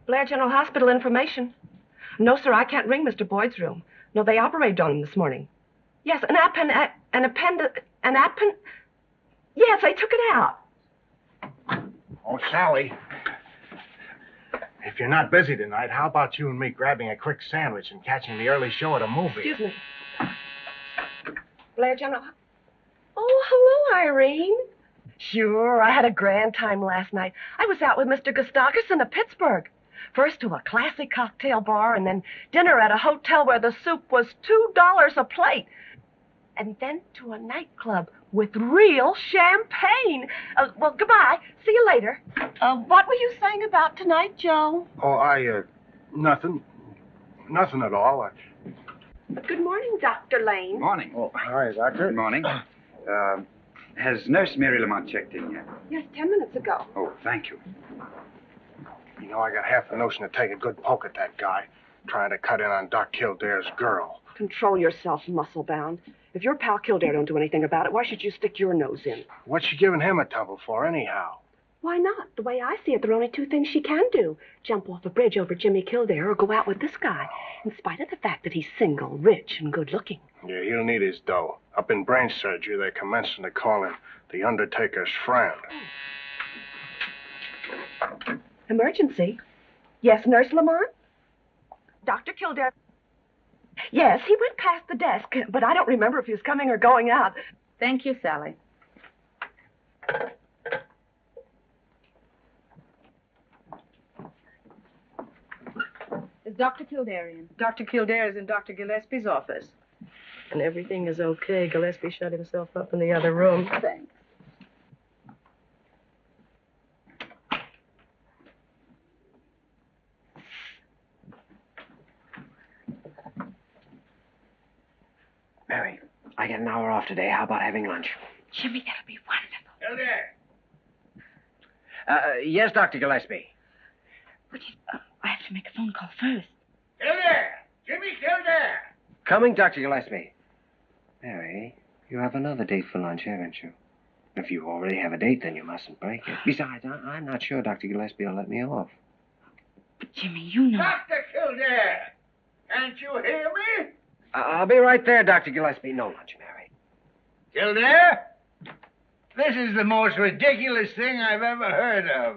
Blair General Hospital information. No, sir, I can't ring Mr. Boyd's room. No, they operated on him this morning. Yes, yes, they took it out. Oh, Sally. If you're not busy tonight, how about you and me grabbing a quick sandwich and catching the early show at a movie? Excuse me. Blair General. Oh, hello, Irene. Sure, I had a grand time last night. I was out with Mr. Gustafson of Pittsburgh. First to a classy cocktail bar, and then dinner at a hotel where the soup was $2 a plate. And then to a nightclub with real champagne. Well, goodbye. See you later. What were you saying about tonight, Joe? Oh, nothing. Nothing at all. Good morning, Dr. Lane. Morning. Oh, hi, Doctor. Good morning. Has Nurse Mary Lamont checked in yet? Yes, 10 minutes ago. Oh, thank you. You know, I got half the notion to take a good poke at that guy, trying to cut in on Doc Kildare's girl. Control yourself, muscle-bound. If your pal Kildare don't do anything about it, why should you stick your nose in? What's she giving him a tumble for, anyhow? Why not? The way I see it, there are only two things she can do. Jump off a bridge over Jimmy Kildare or go out with this guy, in spite of the fact that he's single, rich, and good-looking. Yeah, he'll need his dough. Up in brain surgery, they're commencing to call him the Undertaker's friend. Emergency? Yes, Nurse Lamont? Dr. Kildare? Yes, he went past the desk, but I don't remember if he was coming or going out. Thank you, Sally. Is Dr. Kildare in? Dr. Kildare is in Dr. Gillespie's office. And everything is okay. Gillespie shut himself up in the other room. Thanks. Mary, I get an hour off today. How about having lunch? Jimmy, that'll be wonderful. Kildare! Yes, Dr. Gillespie. Would you, I have to make a phone call first. Kildare! Jimmy Kildare! Coming, Dr. Gillespie. Mary, you have another date for lunch, haven't you? If you already have a date, then you mustn't break it. Besides, I'm not sure Dr. Gillespie will let me off. But, Jimmy, you know... Dr. Kildare! Can't you hear me? I'll be right there, Dr. Gillespie. No lunch, Mary. Kildare? This is the most ridiculous thing I've ever heard of.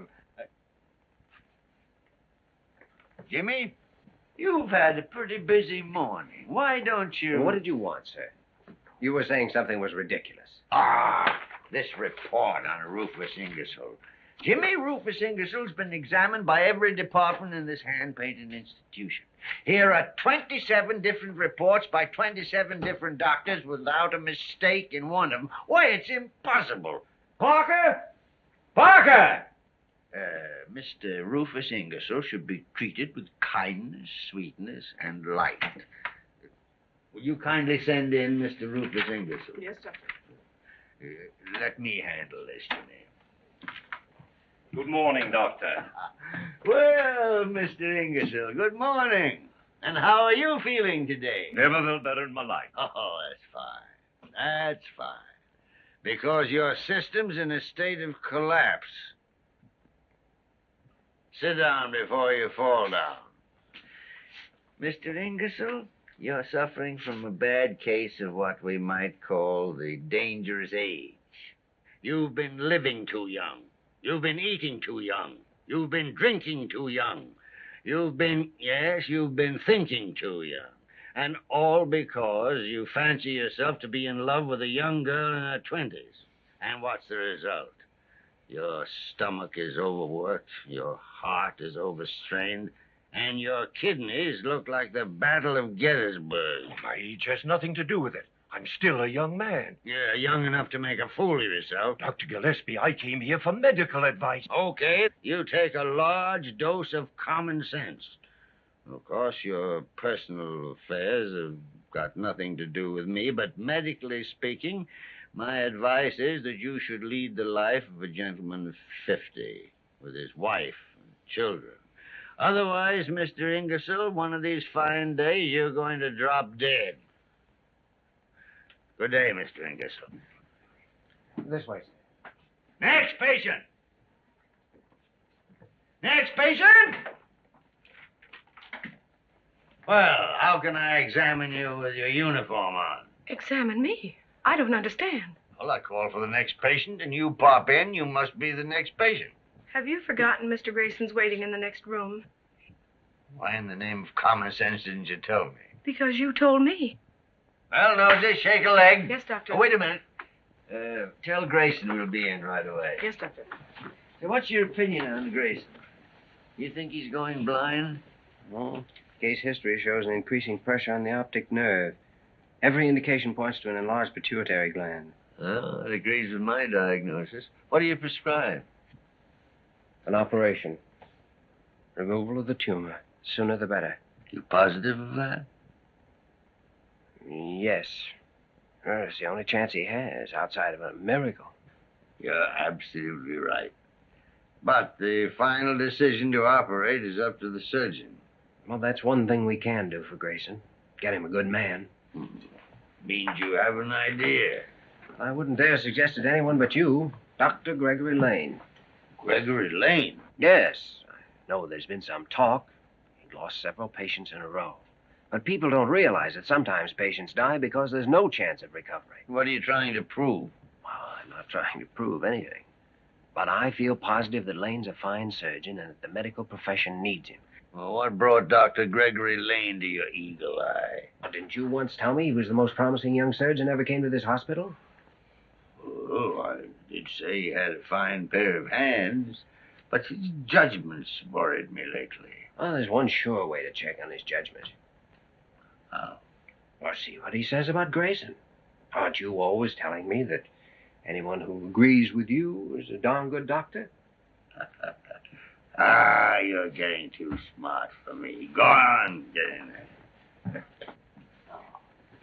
Jimmy, you've had a pretty busy morning. Why don't you... Well, what did you want, sir? You were saying something was ridiculous. This report on Rufus Ingersoll. Jimmy, Rufus Ingersoll's been examined by every department in this hand-painted institution. Here are 27 different reports by 27 different doctors without a mistake in one of them. Why, it's impossible. Parker? Parker! Mr. Rufus Ingersoll should be treated with kindness, sweetness, and light. Will you kindly send in Mr. Rufus Ingersoll? Yes, sir. Let me handle this, Jimmy. Good morning, Doctor. Well, Mr. Ingersoll, good morning. And how are you feeling today? Never felt better in my life. Oh, that's fine. That's fine. Because your system's in a state of collapse. Sit down before you fall down. Mr. Ingersoll, you're suffering from a bad case of what we might call the dangerous age. You've been living too young. You've been eating too young. You've been drinking too young. You've been thinking too young. And all because you fancy yourself to be in love with a young girl in her 20s. And what's the result? Your stomach is overworked, your heart is overstrained, and your kidneys look like the Battle of Gettysburg. My age has nothing to do with it. I'm still a young man. You're young enough to make a fool of yourself. Dr. Gillespie, I came here for medical advice. Okay, you take a large dose of common sense. Of course, your personal affairs have got nothing to do with me, but medically speaking, my advice is that you should lead the life of a gentleman of 50, with his wife and children. Otherwise, Mr. Ingersoll, one of these fine days, you're going to drop dead. Good day, Mr. Ingersoll. This way, sir. Next patient! Next patient! Well, how can I examine you with your uniform on? Examine me? I don't understand. Well, I call for the next patient, and you pop in. You must be the next patient. Have you forgotten Mr. Grayson's waiting in the next room? Why in the name of common sense didn't you tell me? Because you told me. Well, Nosey, shake a leg. Yes, Doctor. Oh, wait a minute. Tell Grayson we'll be in right away. Yes, Doctor. So what's your opinion on Grayson? You think he's going blind? Well, case history shows an increasing pressure on the optic nerve. Every indication points to an enlarged pituitary gland. Oh, that agrees with my diagnosis. What do you prescribe? An operation. Removal of the tumor. Sooner the better. You positive of that? Yes. Well, it's the only chance he has outside of a miracle. You're absolutely right. But the final decision to operate is up to the surgeon. Well, that's one thing we can do for Grayson. Get him a good man. Means you have an idea. I wouldn't dare suggest it to anyone but you, Dr. Gregory Lane. Gregory Lane? Yes. I know there's been some talk. He lost several patients in a row. But people don't realize that sometimes patients die because there's no chance of recovery. What are you trying to prove? Well, I'm not trying to prove anything. But I feel positive that Lane's a fine surgeon and that the medical profession needs him. Well, what brought Dr. Gregory Lane to your eagle eye? Didn't you once tell me he was the most promising young surgeon ever came to this hospital? Oh, I did say he had a fine pair of hands, but his judgment's worried me lately. Well, there's one sure way to check on his judgment. How? Well, see what he says about Grayson. Aren't you always telling me that anyone who agrees with you is a darn good doctor? You're getting too smart for me. Go on, get in there.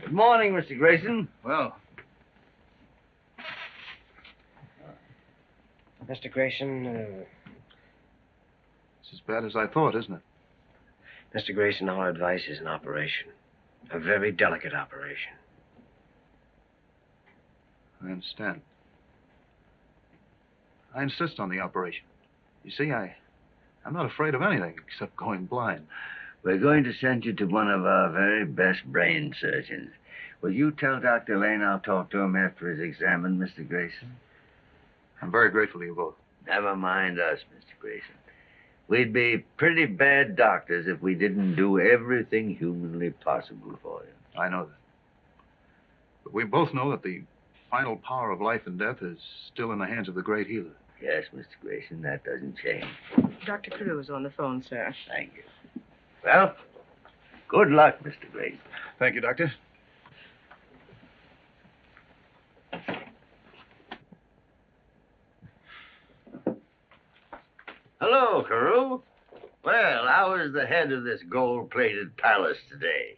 Good morning, Mr. Grayson. Well, Mr. Grayson, it's as bad as I thought, isn't it? Mr. Grayson, our advice is an operation. A very delicate operation. I understand. I insist on the operation. You see, I'm not afraid of anything except going blind. We're going to send you to one of our very best brain surgeons. Will you tell Dr. Lane I'll talk to him after he's examined, Mr. Grayson? I'm very grateful to you both. Never mind us, Mr. Grayson. We'd be pretty bad doctors if we didn't do everything humanly possible for you. I know that. But we both know that the final power of life and death is still in the hands of the great healer. Yes, Mr. Grayson, that doesn't change. Dr. Crew is on the phone, sir. Thank you. Well, good luck, Mr. Grayson. Thank you, Doctor. Hello, Carew. Well, how is the head of this gold-plated palace today?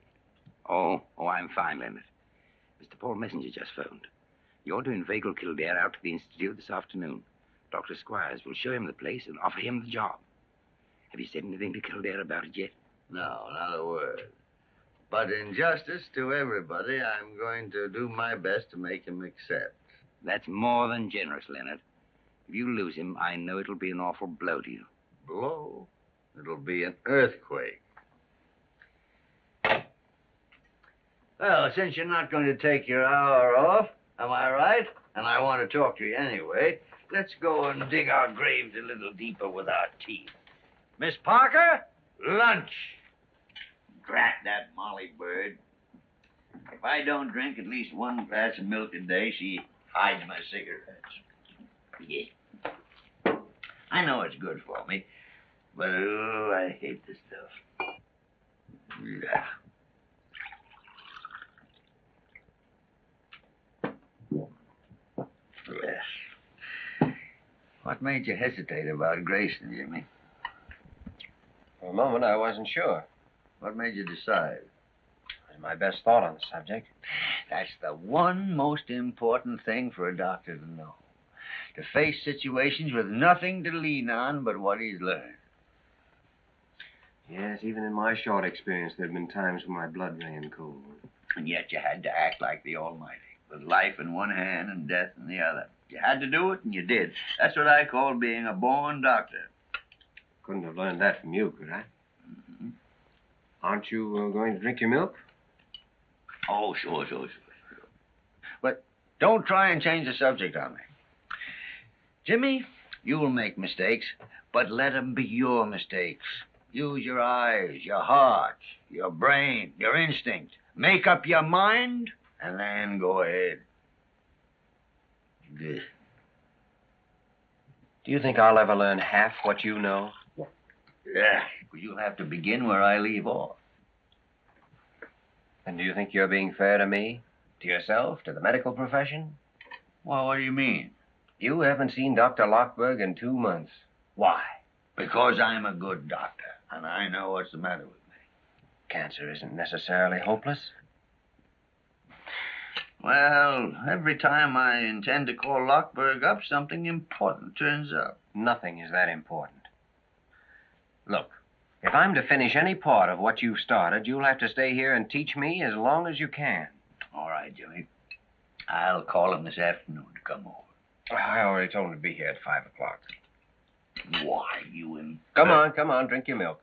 Oh, I'm fine, Leonard. Mr. Paul Messenger just phoned. You're to inveigle Kildare out to the Institute this afternoon. Dr. Squires will show him the place and offer him the job. Have you said anything to Kildare about it yet? No, not a word. But in justice to everybody, I'm going to do my best to make him accept. That's more than generous, Leonard. If you lose him, I know it'll be an awful blow to you. Blow? It'll be an earthquake. Well, since you're not going to take your hour off, am I right? And I want to talk to you anyway. Let's go and dig our graves a little deeper with our teeth. Miss Parker, lunch. Drat that Molly bird. If I don't drink at least one glass of milk a day, she hides my cigarettes. Yeah. I know it's good for me, but oh, I hate this stuff. Yeah. Yes. What made you hesitate about Grayson, Jimmy? For a moment, I wasn't sure. What made you decide? It was my best thought on the subject. That's the one most important thing for a doctor to know. To face situations with nothing to lean on but what he's learned. Yes, even in my short experience, there have been times when my blood ran cold. And yet you had to act like the Almighty, with life in one hand and death in the other. You had to do it, and you did. That's what I call being a born doctor. Couldn't have learned that from you, could I? Mm-hmm. Aren't you going to drink your milk? Oh, sure. But don't try and change the subject on me. Jimmy, you'll make mistakes, but let them be your mistakes. Use your eyes, your heart, your brain, your instinct. Make up your mind, and then go ahead. Good. Do you think I'll ever learn half what you know? Yeah, well, you'll have to begin where I leave off. And do you think you're being fair to me? To yourself? To the medical profession? Well, what do you mean? You haven't seen Dr. Lockberg in 2 months. Why? Because I'm a good doctor, and I know what's the matter with me. Cancer isn't necessarily hopeless. Well, every time I intend to call Lockberg up, something important turns up. Nothing is that important. Look, if I'm to finish any part of what you've started, you'll have to stay here and teach me as long as you can. All right, Jimmy. I'll call him this afternoon to come over. I already told him to be here at 5 o'clock. Why, you and... Come on, drink your milk.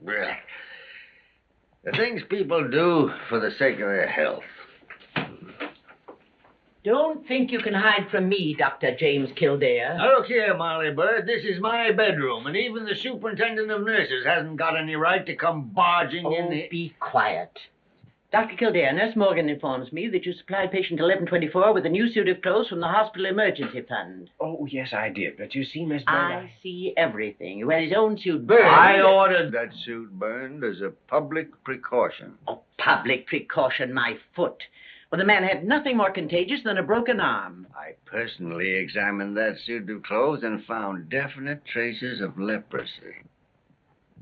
Yeah. The things people do for the sake of their health. Don't think you can hide from me, Dr. James Kildare. Now, look here, Molly Bird. This is my bedroom, and even the superintendent of nurses hasn't got any right to come barging in here. Be quiet. Dr. Kildare, Nurse Morgan informs me that you supplied patient 1124 with a new suit of clothes from the hospital emergency fund. Oh, yes, I did. But you see, Miss Bird, I see everything. You had his own suit burned. I ordered that suit burned as a public precaution. Oh, public precaution, my foot. Well, the man had nothing more contagious than a broken arm. I personally examined that suit of clothes and found definite traces of leprosy.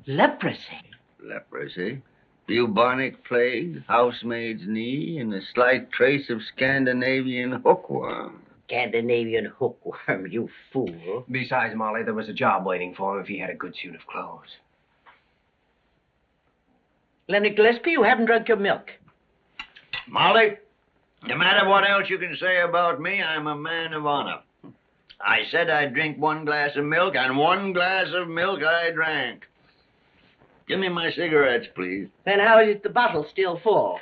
Leprosy? Leprosy? Bubonic plague, housemaid's knee, and a slight trace of Scandinavian hookworm. Scandinavian hookworm, you fool. Besides, Molly, there was a job waiting for him if he had a good suit of clothes. Leonard Gillespie, you haven't drunk your milk. Molly, no matter what else you can say about me, I'm a man of honor. I said I'd drink 1 glass of milk, and 1 glass of milk I drank. Give me my cigarettes, please. Then how is the bottle still full?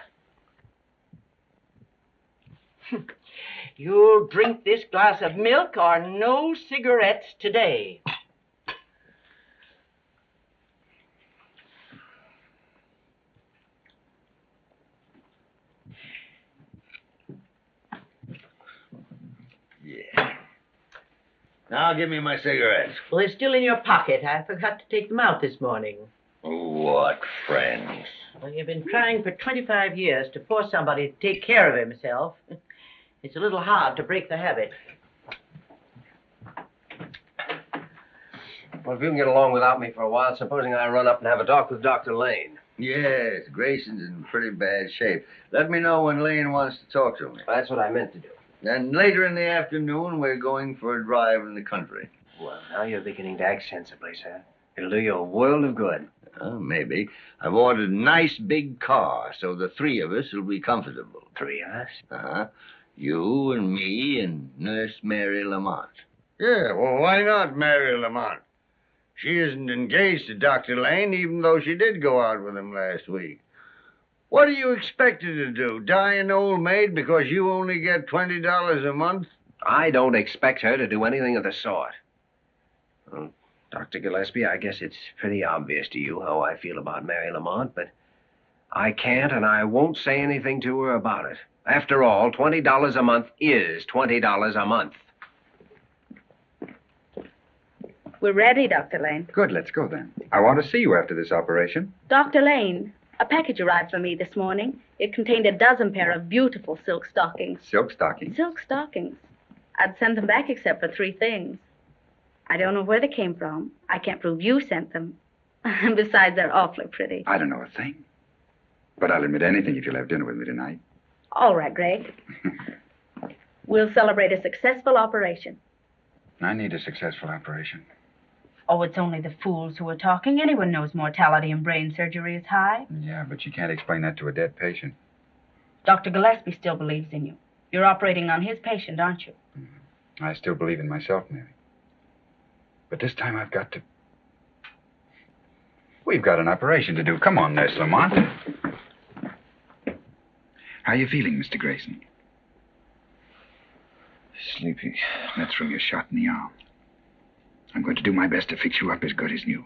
You'll drink this glass of milk or no cigarettes today. Yeah. Now give me my cigarettes. Well, they're still in your pocket. I forgot to take them out this morning. What friends? Well, you've been trying for 25 years to force somebody to take care of himself. It's a little hard to break the habit. Well, if you can get along without me for a while, supposing I run up and have a talk with Dr. Lane. Yes, Grayson's in pretty bad shape. Let me know when Lane wants to talk to me. That's what I meant to do. Then later in the afternoon, we're going for a drive in the country. Well, now you're beginning to act sensibly, sir. It'll do you a world of good. Maybe. I've ordered a nice big car, so the 3 of us will be comfortable. 3 of us? Uh-huh. You and me and Nurse Mary Lamont. Yeah, well, why not Mary Lamont? She isn't engaged to Dr. Lane, even though she did go out with him last week. What do you expect her to do? Die an old maid because you only get $20 a month? I don't expect her to do anything of the sort. Well, Dr. Gillespie, I guess it's pretty obvious to you how I feel about Mary Lamont, but I can't and I won't say anything to her about it. After all, $20 a month is $20 a month. We're ready, Dr. Lane. Good, let's go then. I want to see you after this operation. Dr. Lane, a package arrived for me this morning. It contained a dozen pair of beautiful silk stockings. Silk stockings? Silk stockings. I'd sent them back except for 3 things. I don't know where they came from. I can't prove you sent them. And besides, they're awfully pretty. I don't know a thing. But I'll admit anything if you'll have dinner with me tonight. All right, Greg. We'll celebrate a successful operation. I need a successful operation. Oh, it's only the fools who are talking. Anyone knows mortality in brain surgery is high. Yeah, but you can't explain that to a dead patient. Dr. Gillespie still believes in you. You're operating on his patient, aren't you? I still believe in myself, Mary. But this time I've got to... We've got an operation to do. Come on, Nurse Lamont. How are you feeling, Mr. Grayson? Sleepy. That's from your shot in the arm. I'm going to do my best to fix you up as good as new.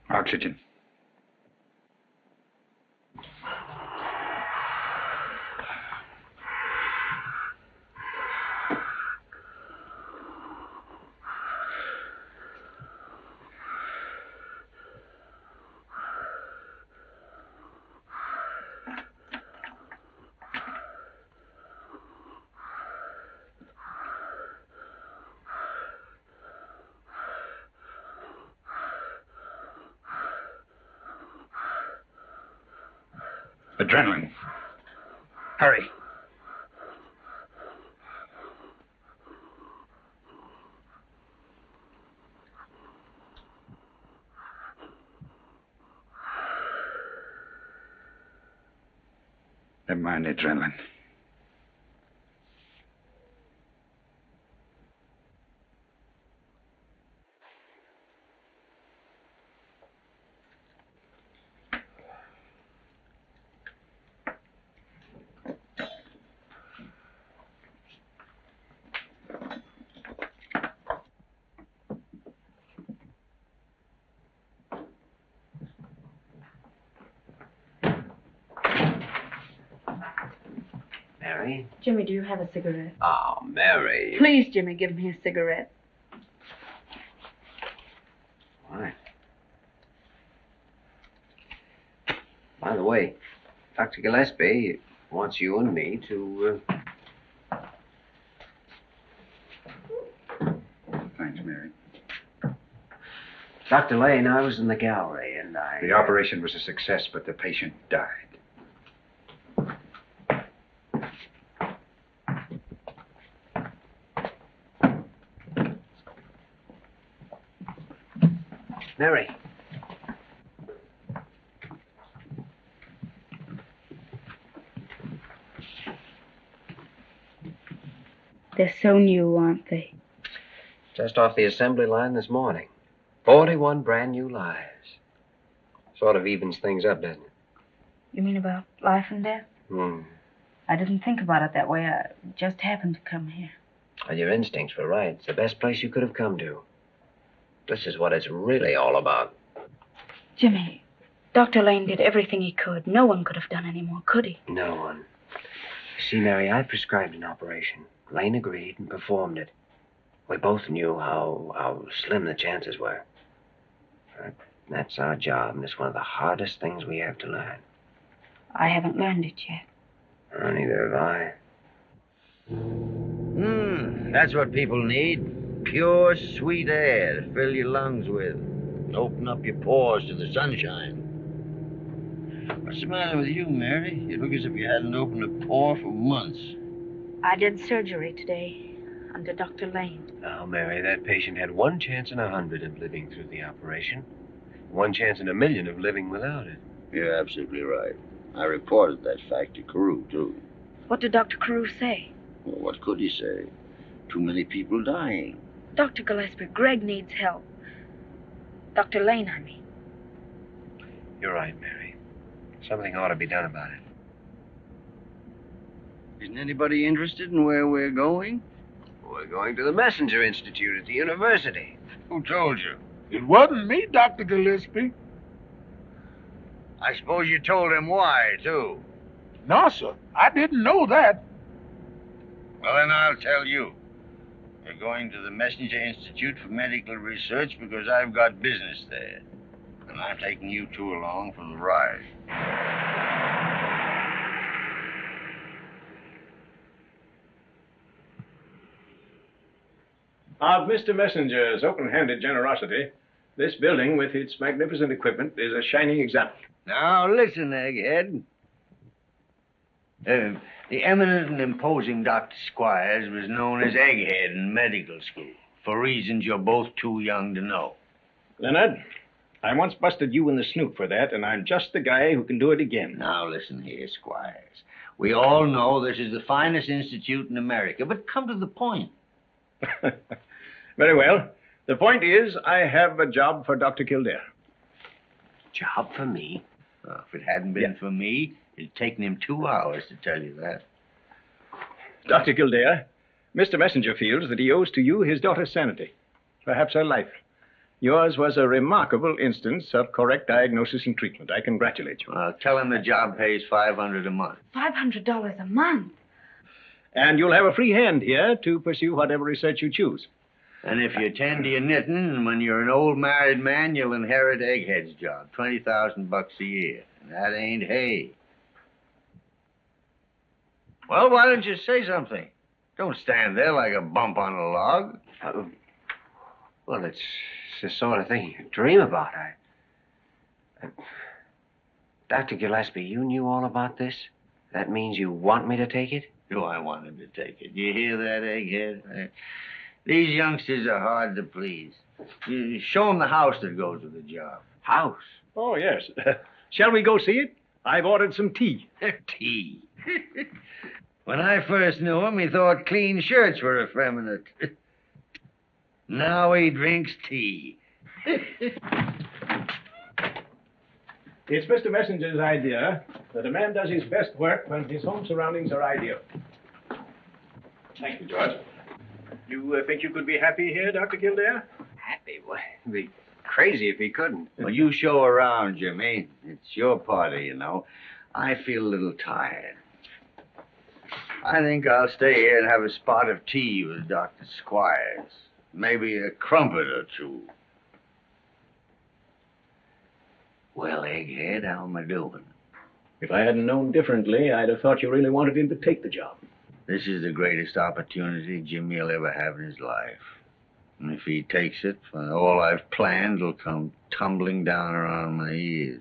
Oxygen. Adrenaline. Hurry. Never mind the adrenaline. Mary? Jimmy, do you have a cigarette? Oh, Mary. Please, Jimmy, give me a cigarette. Why? By the way, Dr. Gillespie wants you and me to, Thanks, Mary. Dr. Lane, I was in the gallery and The operation was a success, but the patient died. Mary. They're so new, aren't they? Just off the assembly line this morning. 41 brand new lives. Sort of evens things up, doesn't it? You mean about life and death? I didn't think about it that way. I just happened to come here. Well, your instincts were right. It's the best place you could have come to. This is what it's really all about. Jimmy, Dr. Lane did everything he could. No one could have done any more, could he? No one. You see, Mary, I prescribed an operation. Lane agreed and performed it. We both knew how slim the chances were. But that's our job, and it's one of the hardest things we have to learn. I haven't learned it yet. Neither have I. That's what people need. Pure, sweet air to fill your lungs with. And open up your pores to the sunshine. What's the matter with you, Mary? You look as if you hadn't opened a pore for months. I did surgery today under Dr. Lane. Now, Mary, that patient had 1 chance in 100 of living through the operation. 1 chance in 1,000,000 of living without it. You're absolutely right. I reported that fact to Carew, too. What did Dr. Carew say? Well, what could he say? Too many people dying. Dr. Gillespie, Greg needs help. Dr. Lane, I mean. You're right, Mary. Something ought to be done about it. Isn't anybody interested in where we're going? We're going to the Messenger Institute at the university. Who told you? It wasn't me, Dr. Gillespie. I suppose you told him why, too. No, sir. I didn't know that. Well, then I'll tell you. We're going to the Messenger Institute for Medical Research because I've got business there. And I'm taking you two along for the ride. Of Mr. Messenger's open-handed generosity, this building with its magnificent equipment is a shining example. Now, listen, Egghead. The eminent and imposing Dr. Squires was known as Egghead in medical school, for reasons you're both too young to know. Leonard, I once busted you in the snoot for that, and I'm just the guy who can do it again. Now, listen here, Squires. We all know this is the finest institute in America, but come to the point. Very well. The point is, I have a job for Dr. Kildare. Job for me? Well, if it hadn't been for me, it'd taken him 2 hours to tell you that. Dr. Kildare, Mr. Messenger feels that he owes to you his daughter's sanity, perhaps her life. Yours was a remarkable instance of correct diagnosis and treatment. I congratulate you. Tell him the job pays $500 a month. $500 a month? And you'll have a free hand here to pursue whatever research you choose. And if you tend to your knitting, when you're an old married man, you'll inherit Egghead's job, $20,000 a year. And that ain't hay. Well, why don't you say something? Don't stand there like a bump on a log. Well, it's the sort of thing you dream about. Dr. Gillespie, you knew all about this? That means you want me to take it? Do I want him to take it? You hear that, Egghead? These youngsters are hard to please. You show them the house that goes with the job. House? Oh, yes. Shall we go see it? I've ordered some tea. Tea? When I first knew him, he thought clean shirts were effeminate. Now he drinks tea. It's Mr. Messenger's idea that a man does his best work when his home surroundings are ideal. Thank you, George. You think you could be happy here, Dr. Kildare? Happy? What? He'd be crazy if he couldn't. Well, you show around, Jimmy. It's your party, you know. I feel a little tired. I think I'll stay here and have a spot of tea with Dr. Squires. Maybe a crumpet or two. Well, Egghead, how am I doing? If I hadn't known differently, I'd have thought you really wanted him to take the job. This is the greatest opportunity Jimmy will ever have in his life. And if he takes it, all I've planned will come tumbling down around my ears.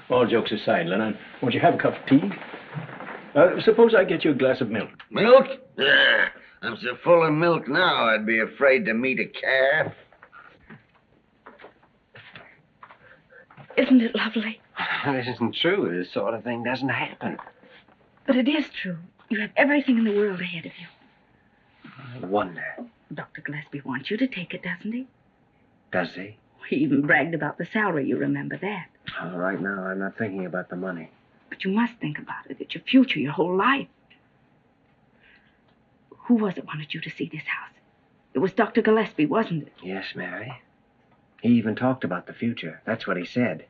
All jokes aside, Leonard, won't you have a cup of tea? Suppose I get you a glass of milk. Milk? I'm so full of milk now, I'd be afraid to meet a calf. Isn't it lovely? It isn't true. This sort of thing doesn't happen. But it is true. You have everything in the world ahead of you. I wonder. Dr. Gillespie wants you to take it, doesn't he? Does he? He even bragged about the salary, you remember that. Right now, I'm not thinking about the money. But you must think about it. It's your future, your whole life. Who was it wanted you to see this house? It was Dr. Gillespie, wasn't it? Yes, Mary. He even talked about the future. That's what he said.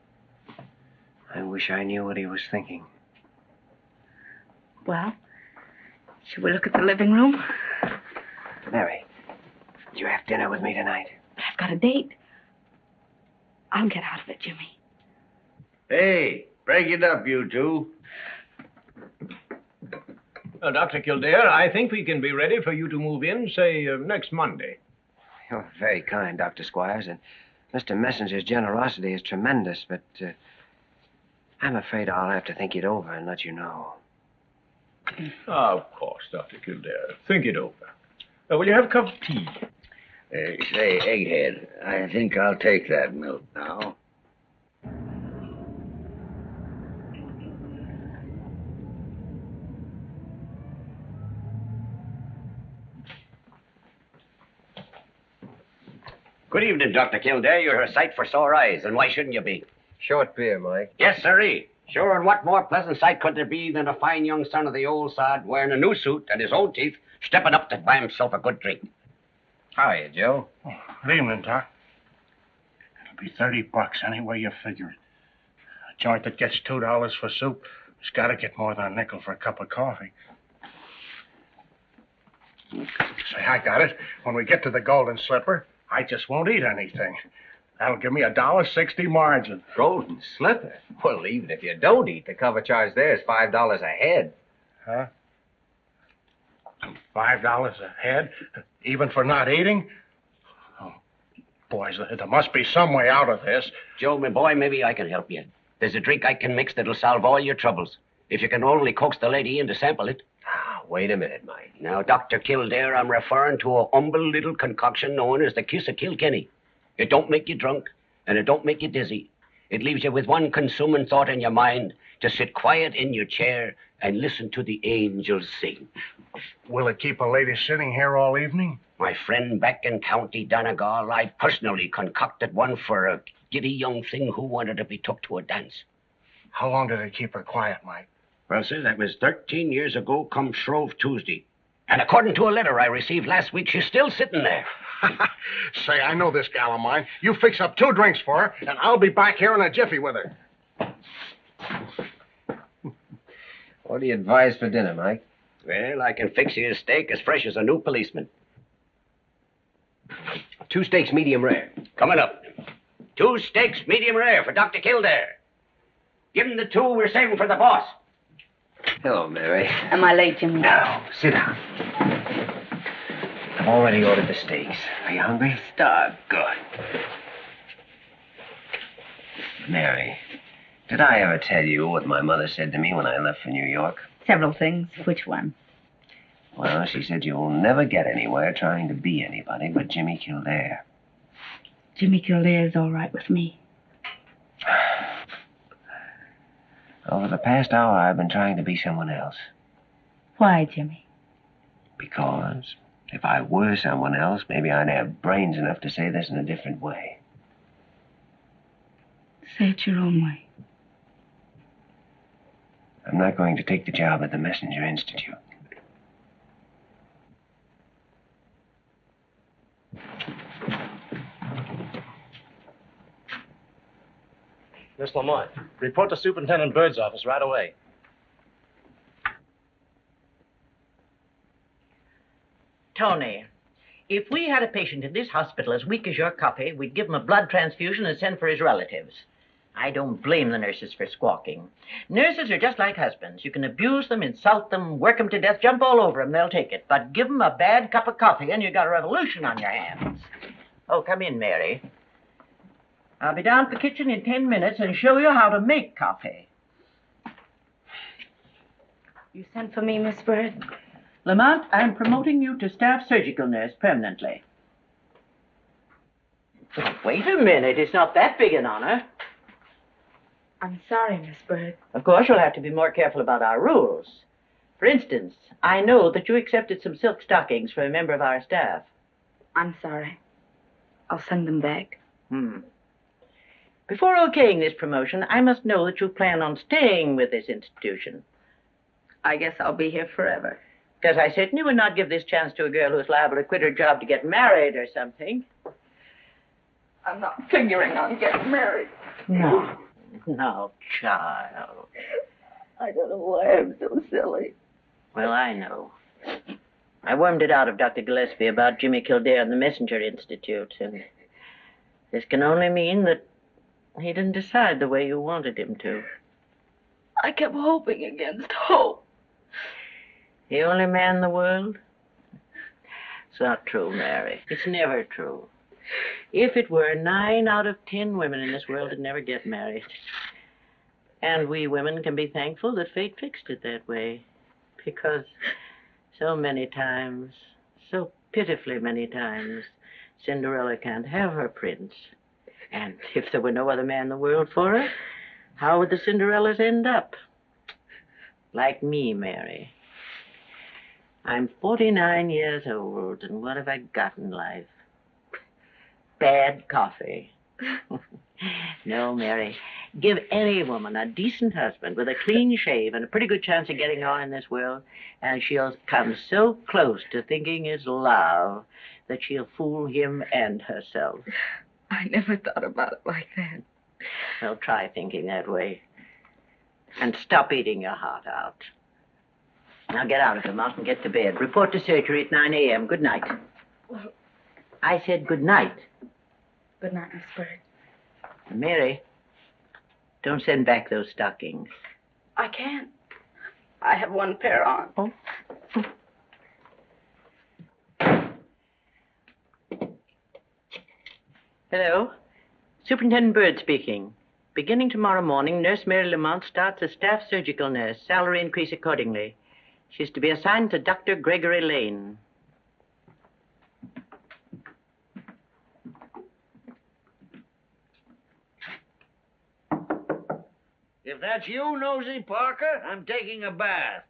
I wish I knew what he was thinking. Well, shall we look at the living room? Mary, do you have dinner with me tonight? I've got a date. I'll get out of it, Jimmy. Hey, break it up, you two. Dr. Kildare, I think we can be ready for you to move in, say, next Monday. You're very kind, Dr. Squires, and Mr. Messenger's generosity is tremendous, but I'm afraid I'll have to think it over and let you know. Of course, Dr. Kildare. Think it over. Will you have a cup of tea? Say, Egghead, I think I'll take that milk now. Good evening, Dr. Kildare. You're a sight for sore eyes, and why shouldn't you be? Short beer, Mike. Yes, sirree. Sure, and what more pleasant sight could there be than a fine young son of the old sod wearing a new suit and his old teeth stepping up to buy himself a good drink? How are you, Joe? Good evening, Doc. It'll be $30 any way you figure it. A joint that gets $2 for soup has got to get more than a nickel for a cup of coffee. Say, I got it. When we get to the Golden Slipper, I just won't eat anything. That'll give me $1.60 margin. Golden Slipper? Well, even if you don't eat, the cover charge there is $5 a head. Huh? $5 a head? Even for not eating? Oh, boys, there must be some way out of this. Joe, my boy, maybe I can help you. There's a drink I can mix that'll solve all your troubles. If you can only coax the lady in to sample it. Wait a minute, Mike. Now, Dr. Kildare, I'm referring to a humble little concoction known as the Kiss of Kilkenny. It don't make you drunk, and it don't make you dizzy. It leaves you with one consuming thought in your mind, to sit quiet in your chair and listen to the angels sing. Will it keep a lady sitting here all evening? My friend back in County Donegal, I personally concocted one for a giddy young thing who wanted to be took to a dance. How long did it keep her quiet, Mike? Well, sir, that was 13 years ago come Shrove Tuesday. And according to a letter I received last week, she's still sitting there. Say, I know this gal of mine. You fix up 2 drinks for her, and I'll be back here in a jiffy with her. What do you advise for dinner, Mike? Well, I can fix you a steak as fresh as a new policeman. 2 steaks, medium rare. Coming up. 2 steaks, medium rare for Dr. Kildare. Give him the 2 we're saving for the boss. Hello, Mary. Am I late, Jimmy? No, sit down. I've already ordered the steaks. Are you hungry? Starved. Good. Mary, did I ever tell you what my mother said to me when I left for New York? Several things. Which one? Well, she said you'll never get anywhere trying to be anybody but Jimmy Kildare. Jimmy Kildare's all right with me. Over the past hour, I've been trying to be someone else. Why, Jimmy? Because if I were someone else, maybe I'd have brains enough to say this in a different way. Say it your own way. I'm not going to take the job at the Messenger Institute. Miss Lamont, report to Superintendent Bird's office right away. Tony, if we had a patient in this hospital as weak as your copy, we'd give him a blood transfusion and send for his relatives. I don't blame the nurses for squawking. Nurses are just like husbands. You can abuse them, insult them, work them to death, jump all over them, they'll take it. But give them a bad cup of coffee and you got a revolution on your hands. Oh, come in, Mary. I'll be down at the kitchen in 10 minutes and show you how to make coffee. You sent for me, Miss Bird? Lamont, I'm promoting you to staff surgical nurse permanently. Wait a minute. It's not that big an honor. I'm sorry, Miss Bird. Of course, you'll have to be more careful about our rules. For instance, I know that you accepted some silk stockings from a member of our staff. I'm sorry. I'll send them back. Before okaying this promotion, I must know that you plan on staying with this institution. I guess I'll be here forever. Because I certainly would not give this chance to a girl who's liable to quit her job to get married or something. I'm not figuring on getting married. No. No, child. I don't know why I'm so silly. Well, I know. I wormed it out of Dr. Gillespie about Jimmy Kildare and the Messenger Institute, and this can only mean that he didn't decide the way you wanted him to. I kept hoping against hope. The only man in the world? It's not true, Mary. It's never true. If it were, 9 out of 10 women in this world would never get married. And we women can be thankful that fate fixed it that way. Because so many times, so pitifully many times, Cinderella can't have her prince. And if there were no other man in the world for her, how would the Cinderellas end up? Like me, Mary. I'm 49 years old, and what have I got in life? Bad coffee. No, Mary. Give any woman a decent husband with a clean shave and a pretty good chance of getting on in this world, and she'll come so close to thinking it's love that she'll fool him and herself. I never thought about it like that. Well, try thinking that way. And stop eating your heart out. Now get out of here, Mount, and get to bed. Report to surgery at 9 a.m. Good night. I said good night. Good night, Miss Bird. Mary, don't send back those stockings. I can't. I have one pair on. Oh. Hello. Superintendent Bird speaking. Beginning tomorrow morning, Nurse Mary Lamont starts as staff surgical nurse. Salary increase accordingly. She's to be assigned to Dr. Gregory Lane. If that's you, Nosy Parker, I'm taking a bath.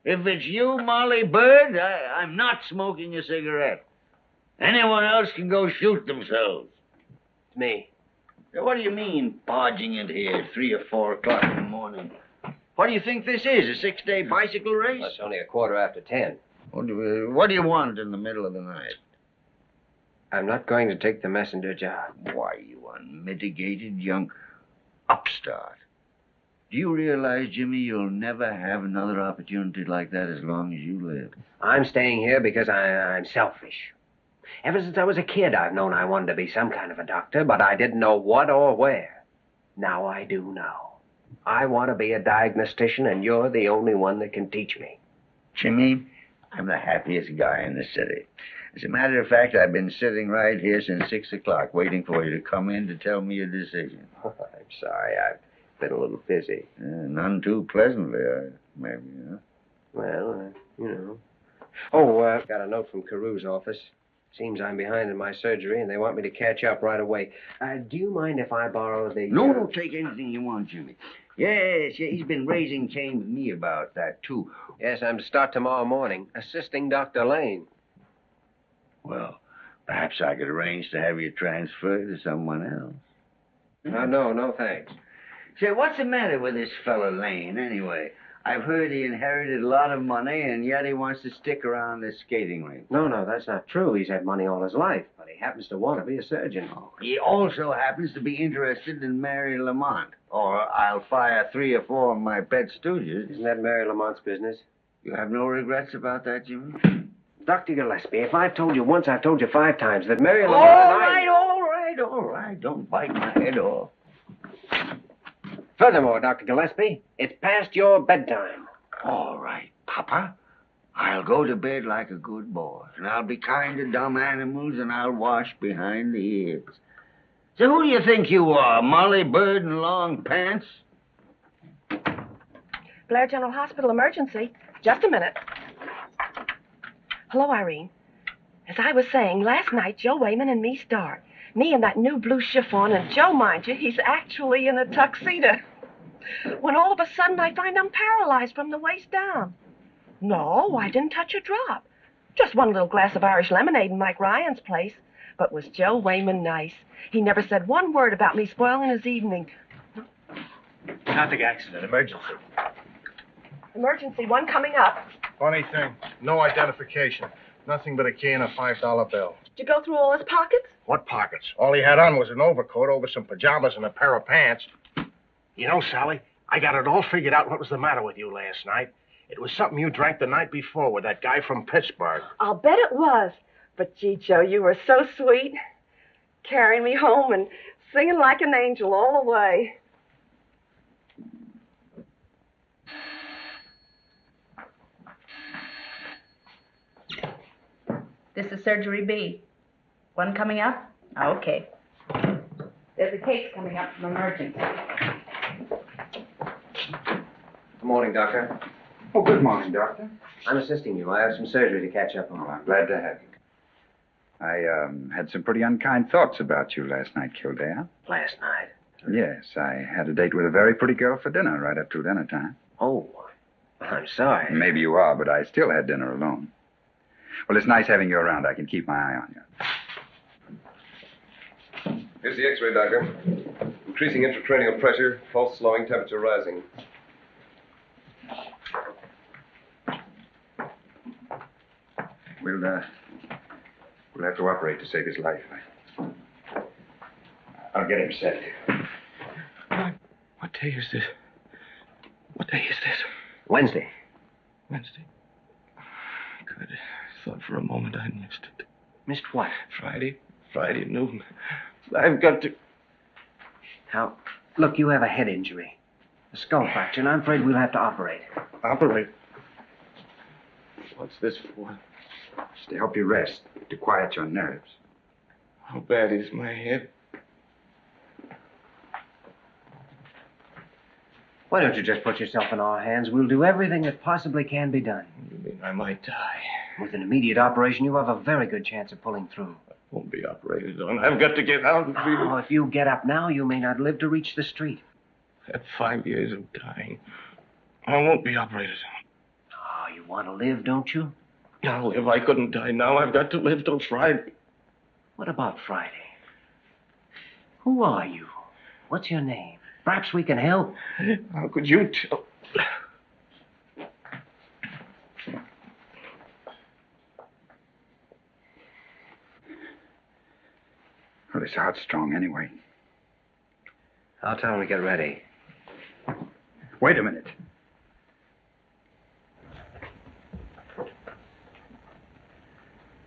If it's you, Molly Bird, I'm not smoking a cigarette. Anyone else can go shoot themselves. It's me. What do you mean, barging in here at 3 or 4 o'clock in the morning? What do you think this is, a 6-day bicycle race? Well, it's only 10:15. What do you want in the middle of the night? I'm not going to take the messenger job. Why, you unmitigated young upstart. Do you realize, Jimmy, you'll never have another opportunity like that as long as you live? I'm staying here because I'm selfish. Ever since I was a kid, I've known I wanted to be some kind of a doctor, but I didn't know what or where. Now I do know. I want to be a diagnostician, and you're the only one that can teach me. Jimmy, I'm the happiest guy in the city. As a matter of fact, I've been sitting right here since 6 o'clock, waiting for you to come in to tell me your decision. Oh, I'm sorry, I've been a little busy. None too pleasantly, maybe, huh? Well, you know. Oh, got a note from Carew's office. Seems I'm behind in my surgery, and they want me to catch up right away. Do you mind if I borrow the... No, don't take anything you want, Jimmy. Yes, he's been raising Cain with me about that, too. Yes, I'm to start tomorrow morning, assisting Dr. Lane. Well, perhaps I could arrange to have you transferred to someone else. No, thanks. Say, what's the matter with this fellow Lane, anyway? I've heard he inherited a lot of money, and yet he wants to stick around this skating rink. No, that's not true. He's had money all his life, but he happens to want to be a surgeon. He also happens to be interested in Mary Lamont, or I'll fire 3 or 4 of my pet stooges. Isn't that Mary Lamont's business? You have no regrets about that, Jimmy? Dr. Gillespie, if I've told you once, I've told you 5 times that Mary Lamont All right. Don't bite my head off. Furthermore, Dr. Gillespie, it's past your bedtime. All right, Papa. I'll go to bed like a good boy, and I'll be kind to dumb animals, and I'll wash behind the ears. So who do you think you are, Molly Bird in long pants? Blair General Hospital emergency. Just a minute. Hello, Irene. As I was saying, last night, Joe Wayman and me start. Me in that new blue chiffon, and Joe, mind you, he's actually in a tuxedo. When all of a sudden I find I'm paralyzed from the waist down. No, I didn't touch a drop. Just one little glass of Irish lemonade in Mike Ryan's place. But was Joe Wayman nice? He never said one word about me spoiling his evening. Traffic accident, emergency. Emergency, one coming up. Funny thing, no identification. Nothing but a key and a $5 bill. Did you go through all his pockets? What pockets? All he had on was an overcoat over some pajamas and a pair of pants. You know, Sally, I got it all figured out what was the matter with you last night. It was something you drank the night before with that guy from Pittsburgh. I'll bet it was. But, gee, Joe, you were so sweet. Carrying me home and singing like an angel all the way. This is Surgery B. One coming up? Okay. There's a case coming up from emergency. Good morning, Doctor. Oh, good morning, Doctor. I'm assisting you. I have some surgery to catch up on. I'm glad to have you. I had some pretty unkind thoughts about you last night, Kildare. Last night? Yes, I had a date with a very pretty girl for dinner right up to dinner time. Oh, I'm sorry. Maybe you are, but I still had dinner alone. Well, it's nice having you around. I can keep my eye on you. Here's the X-ray, Doctor. Increasing intracranial pressure, pulse slowing, temperature rising. We'll have to operate to save his life. I'll get him set. What day is this? What day is this? Wednesday. Wednesday. thought for a moment I missed it. Missed what? Friday noon. I've got to... Now, look, you have a head injury. A skull fracture, and I'm afraid we'll have to operate. Operate? What's this for? It's to help you rest, to quiet your nerves. How bad is my head? Why don't you just put yourself in our hands? We'll do everything that possibly can be done. You mean I might die? With an immediate operation, you have a very good chance of pulling through. I won't be operated on. I've got to get out and feel... Oh, if you get up now, you may not live to reach the street. At 5 years of dying, I won't be operated on. Oh, you want to live, don't you? I'll live. I couldn't die now. I've got to live till Friday. What about Friday? Who are you? What's your name? Perhaps we can help. How could you tell? Well, his heart's strong anyway. I'll tell him to get ready. Wait a minute.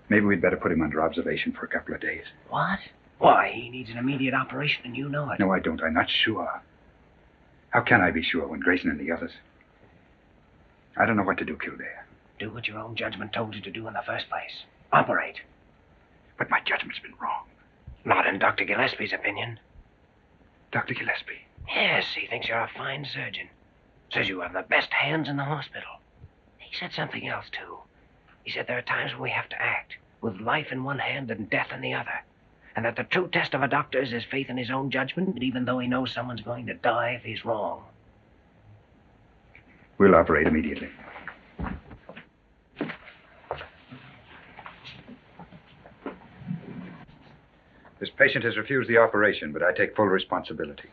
Maybe we'd better put him under observation for a couple of days. What? Why? He needs an immediate operation, and you know it. No, I don't. I'm not sure. How can I be sure when Grayson and the others... I don't know what to do, Kildare. Do what your own judgment told you to do in the first place. Operate. But my judgment's been wrong. Not in Dr. Gillespie's opinion. Dr. Gillespie? Yes, he thinks you're a fine surgeon. Says you have the best hands in the hospital. He said something else, too. He said there are times when we have to act, with life in one hand and death in the other. And that the true test of a doctor is his faith in his own judgment, even though he knows someone's going to die if he's wrong. We'll operate immediately. This patient has refused the operation, but I take full responsibility.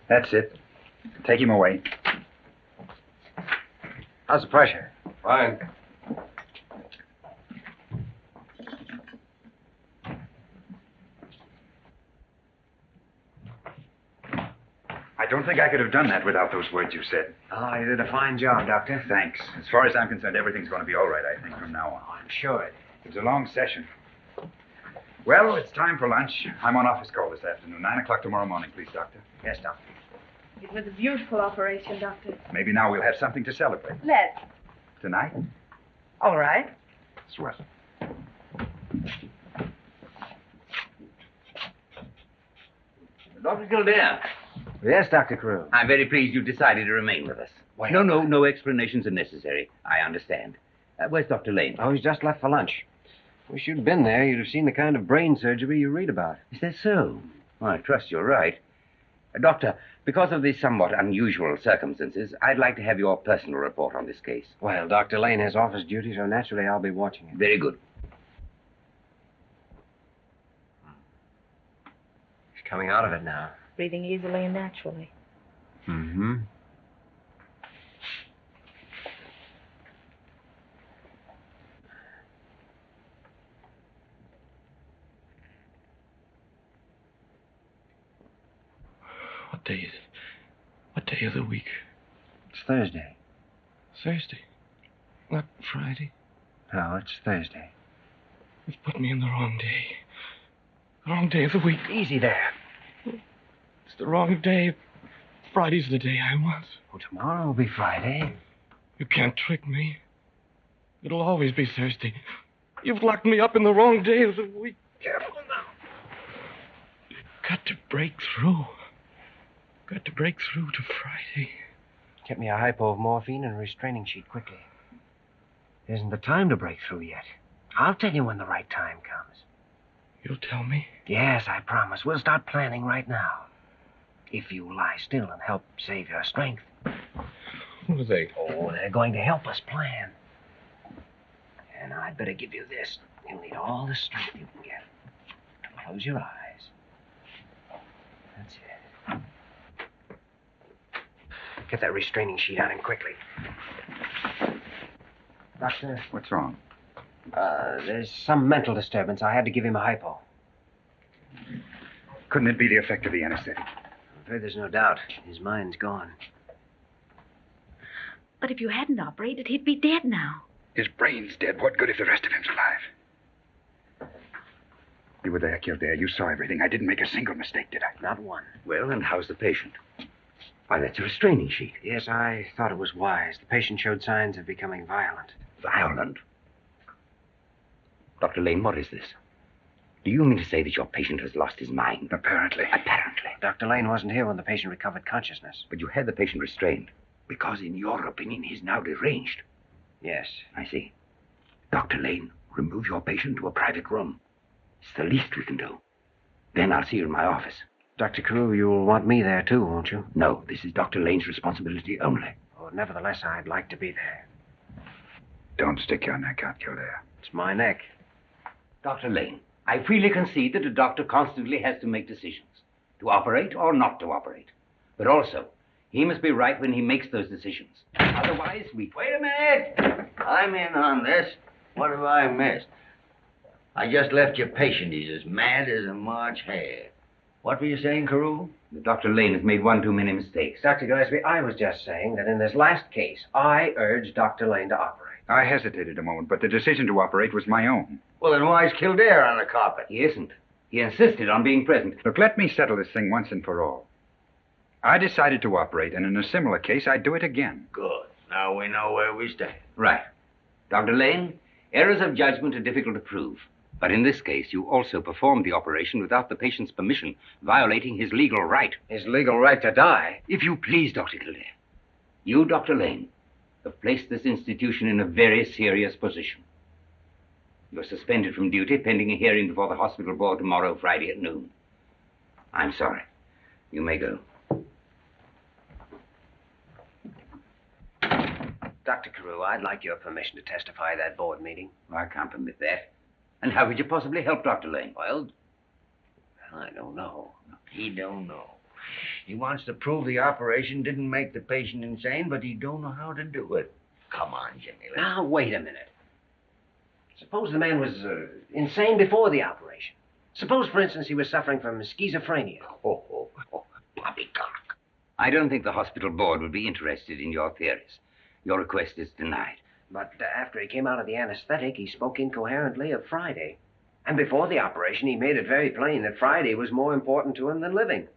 That's it. Take him away. How's the pressure? Fine. I don't think I could have done that without those words you said. Oh, you did a fine job, Doctor. Thanks. As far as I'm concerned, everything's going to be all right, I think, from now on. I'm sure it. It was a long session. Well, it's time for lunch. I'm on office call this afternoon. 9 o'clock tomorrow morning, please, Doctor. Yes, Doctor. It was a beautiful operation, Doctor. Maybe now we'll have something to celebrate. Let's. Tonight? All right. Swell. Dr. Kildare. Yes, Dr. Carew. I'm very pleased you decided to remain with us. Well, No explanations are necessary. I understand. Where's Dr. Lane? Oh, he's just left for lunch. Wish you'd been there. You'd have seen the kind of brain surgery you read about. Is that so? Well, I trust you're right. Doctor, because of the somewhat unusual circumstances, I'd like to have your personal report on this case. Well, Dr. Lane has office duty, so naturally I'll be watching it. Very good. He's coming out of it now. Breathing easily and naturally. Mm-hmm. What day is it? What day of the week? It's Thursday. Thursday. Not Friday. No, it's Thursday. You've put me in the wrong day. The wrong day of the week. Easy there. It's the wrong day. Friday's the day I want. Well, tomorrow will be Friday. You can't trick me. It'll always be Thursday. You've locked me up in the wrong day of the week. Careful now. Got to break through. Got to break through to Friday. Get me a hypo of morphine and a restraining sheet quickly. It isn't the time to break through yet. I'll tell you when the right time comes. You'll tell me? Yes, I promise. We'll start planning right now. If you lie still and help save your strength. What are they? Oh, they're going to help us plan. And I'd better give you this. You'll need all the strength you can get. Close your eyes. That's it. Get that restraining sheet on him quickly. Doctor? What's wrong? There's some mental disturbance. I had to give him a hypo. Couldn't it be the effect of the anesthetic? I'm afraid there's no doubt. His mind's gone. But if you hadn't operated, he'd be dead now. His brain's dead. What good if the rest of him's alive? You were there, Kildare. You saw everything. I didn't make a single mistake, did I? Not one. Well, and how's the patient? Why, that's a restraining sheet. Yes, I thought it was wise. The patient showed signs of becoming violent. Violent? Dr. Lane, what is this? Do you mean to say that your patient has lost his mind? Apparently. Apparently. Dr. Lane wasn't here when the patient recovered consciousness. But you had the patient restrained because, in your opinion, he's now deranged. Yes. I see. Dr. Lane, remove your patient to a private room. It's the least we can do. Then I'll see you in my office. Dr. Carew, you'll want me there, too, won't you? No, this is Dr. Lane's responsibility only. Oh, nevertheless, I'd like to be there. Don't stick your neck out, Kildare. It's my neck. Dr. Lane, I freely concede that a doctor constantly has to make decisions, to operate or not to operate. But also, he must be right when he makes those decisions. Otherwise, we... Wait a minute. I'm in on this. What have I missed? I just left your patient. He's as mad as a March hare. What were you saying, Carew? Dr. Lane has made one too many mistakes. Dr. Gillespie, I was just saying that in this last case, I urged Dr. Lane to operate. I hesitated a moment, but the decision to operate was my own. Well, then why's Kildare on the carpet? He isn't. He insisted on being present. Look, let me settle this thing once and for all. I decided to operate, and in a similar case, I'd do it again. Good. Now we know where we stand. Right. Dr. Lane, errors of judgment are difficult to prove. But in this case, you also performed the operation without the patient's permission, violating his legal right. His legal right to die? If you please, Dr. Kildare. You, Dr. Lane, have placed this institution in a very serious position. You're suspended from duty pending a hearing before the hospital board tomorrow, Friday at noon. I'm sorry. You may go. Dr. Carew, I'd like your permission to testify at that board meeting. I can't permit that. And how could you possibly help Dr. Lane? Well, I don't know. He don't know. He wants to prove the operation didn't make the patient insane, but he don't know how to do it. Come on, Jimmy. Now, wait a minute. Suppose the man was insane before the operation. Suppose, for instance, he was suffering from schizophrenia. Poppycock. I don't think the hospital board would be interested in your theories. Your request is denied. But after he came out of the anesthetic, he spoke incoherently of Friday. And before the operation, he made it very plain that Friday was more important to him than living.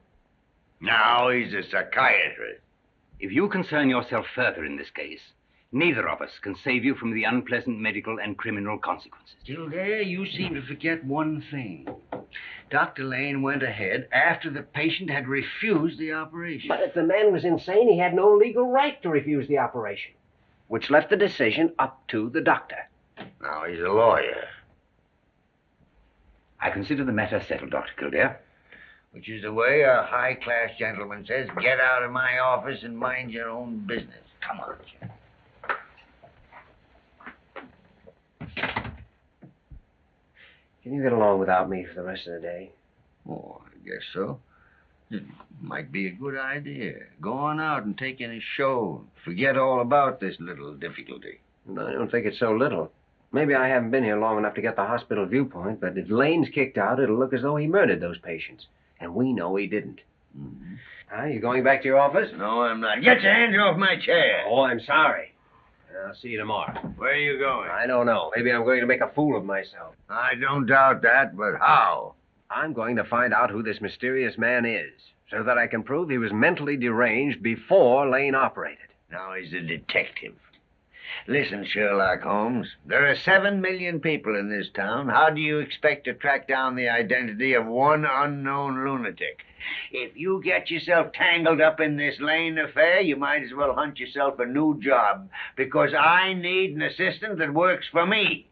Now he's a psychiatrist. If you concern yourself further in this case, neither of us can save you from the unpleasant medical and criminal consequences. Kildare, you seem to forget one thing. Dr. Lane went ahead after the patient had refused the operation. But if the man was insane, he had no legal right to refuse the operation, which left the decision up to the doctor. Now he's a lawyer. I consider the matter settled, Dr. Kildare. Which is the way a high-class gentleman says, get out of my office and mind your own business. Come on, Jim. Can you get along without me for the rest of the day? Oh, I guess so. It might be a good idea. Go on out and take in a show. Forget all about this little difficulty. I don't think it's so little. Maybe I haven't been here long enough to get the hospital viewpoint, but if Lane's kicked out, it'll look as though he murdered those patients. And we know he didn't. Mm-hmm. You going back to your office? No, I'm not. Get your hands off my chair. Oh, I'm sorry. I'll see you tomorrow. Where are you going? I don't know. Maybe I'm going to make a fool of myself. I don't doubt that, but how? I'm going to find out who this mysterious man is, so that I can prove he was mentally deranged before Lane operated. Now he's a detective. Listen, Sherlock Holmes, there are 7 million people in this town. How do you expect to track down the identity of one unknown lunatic? If you get yourself tangled up in this Lane affair, you might as well hunt yourself a new job, because I need an assistant that works for me.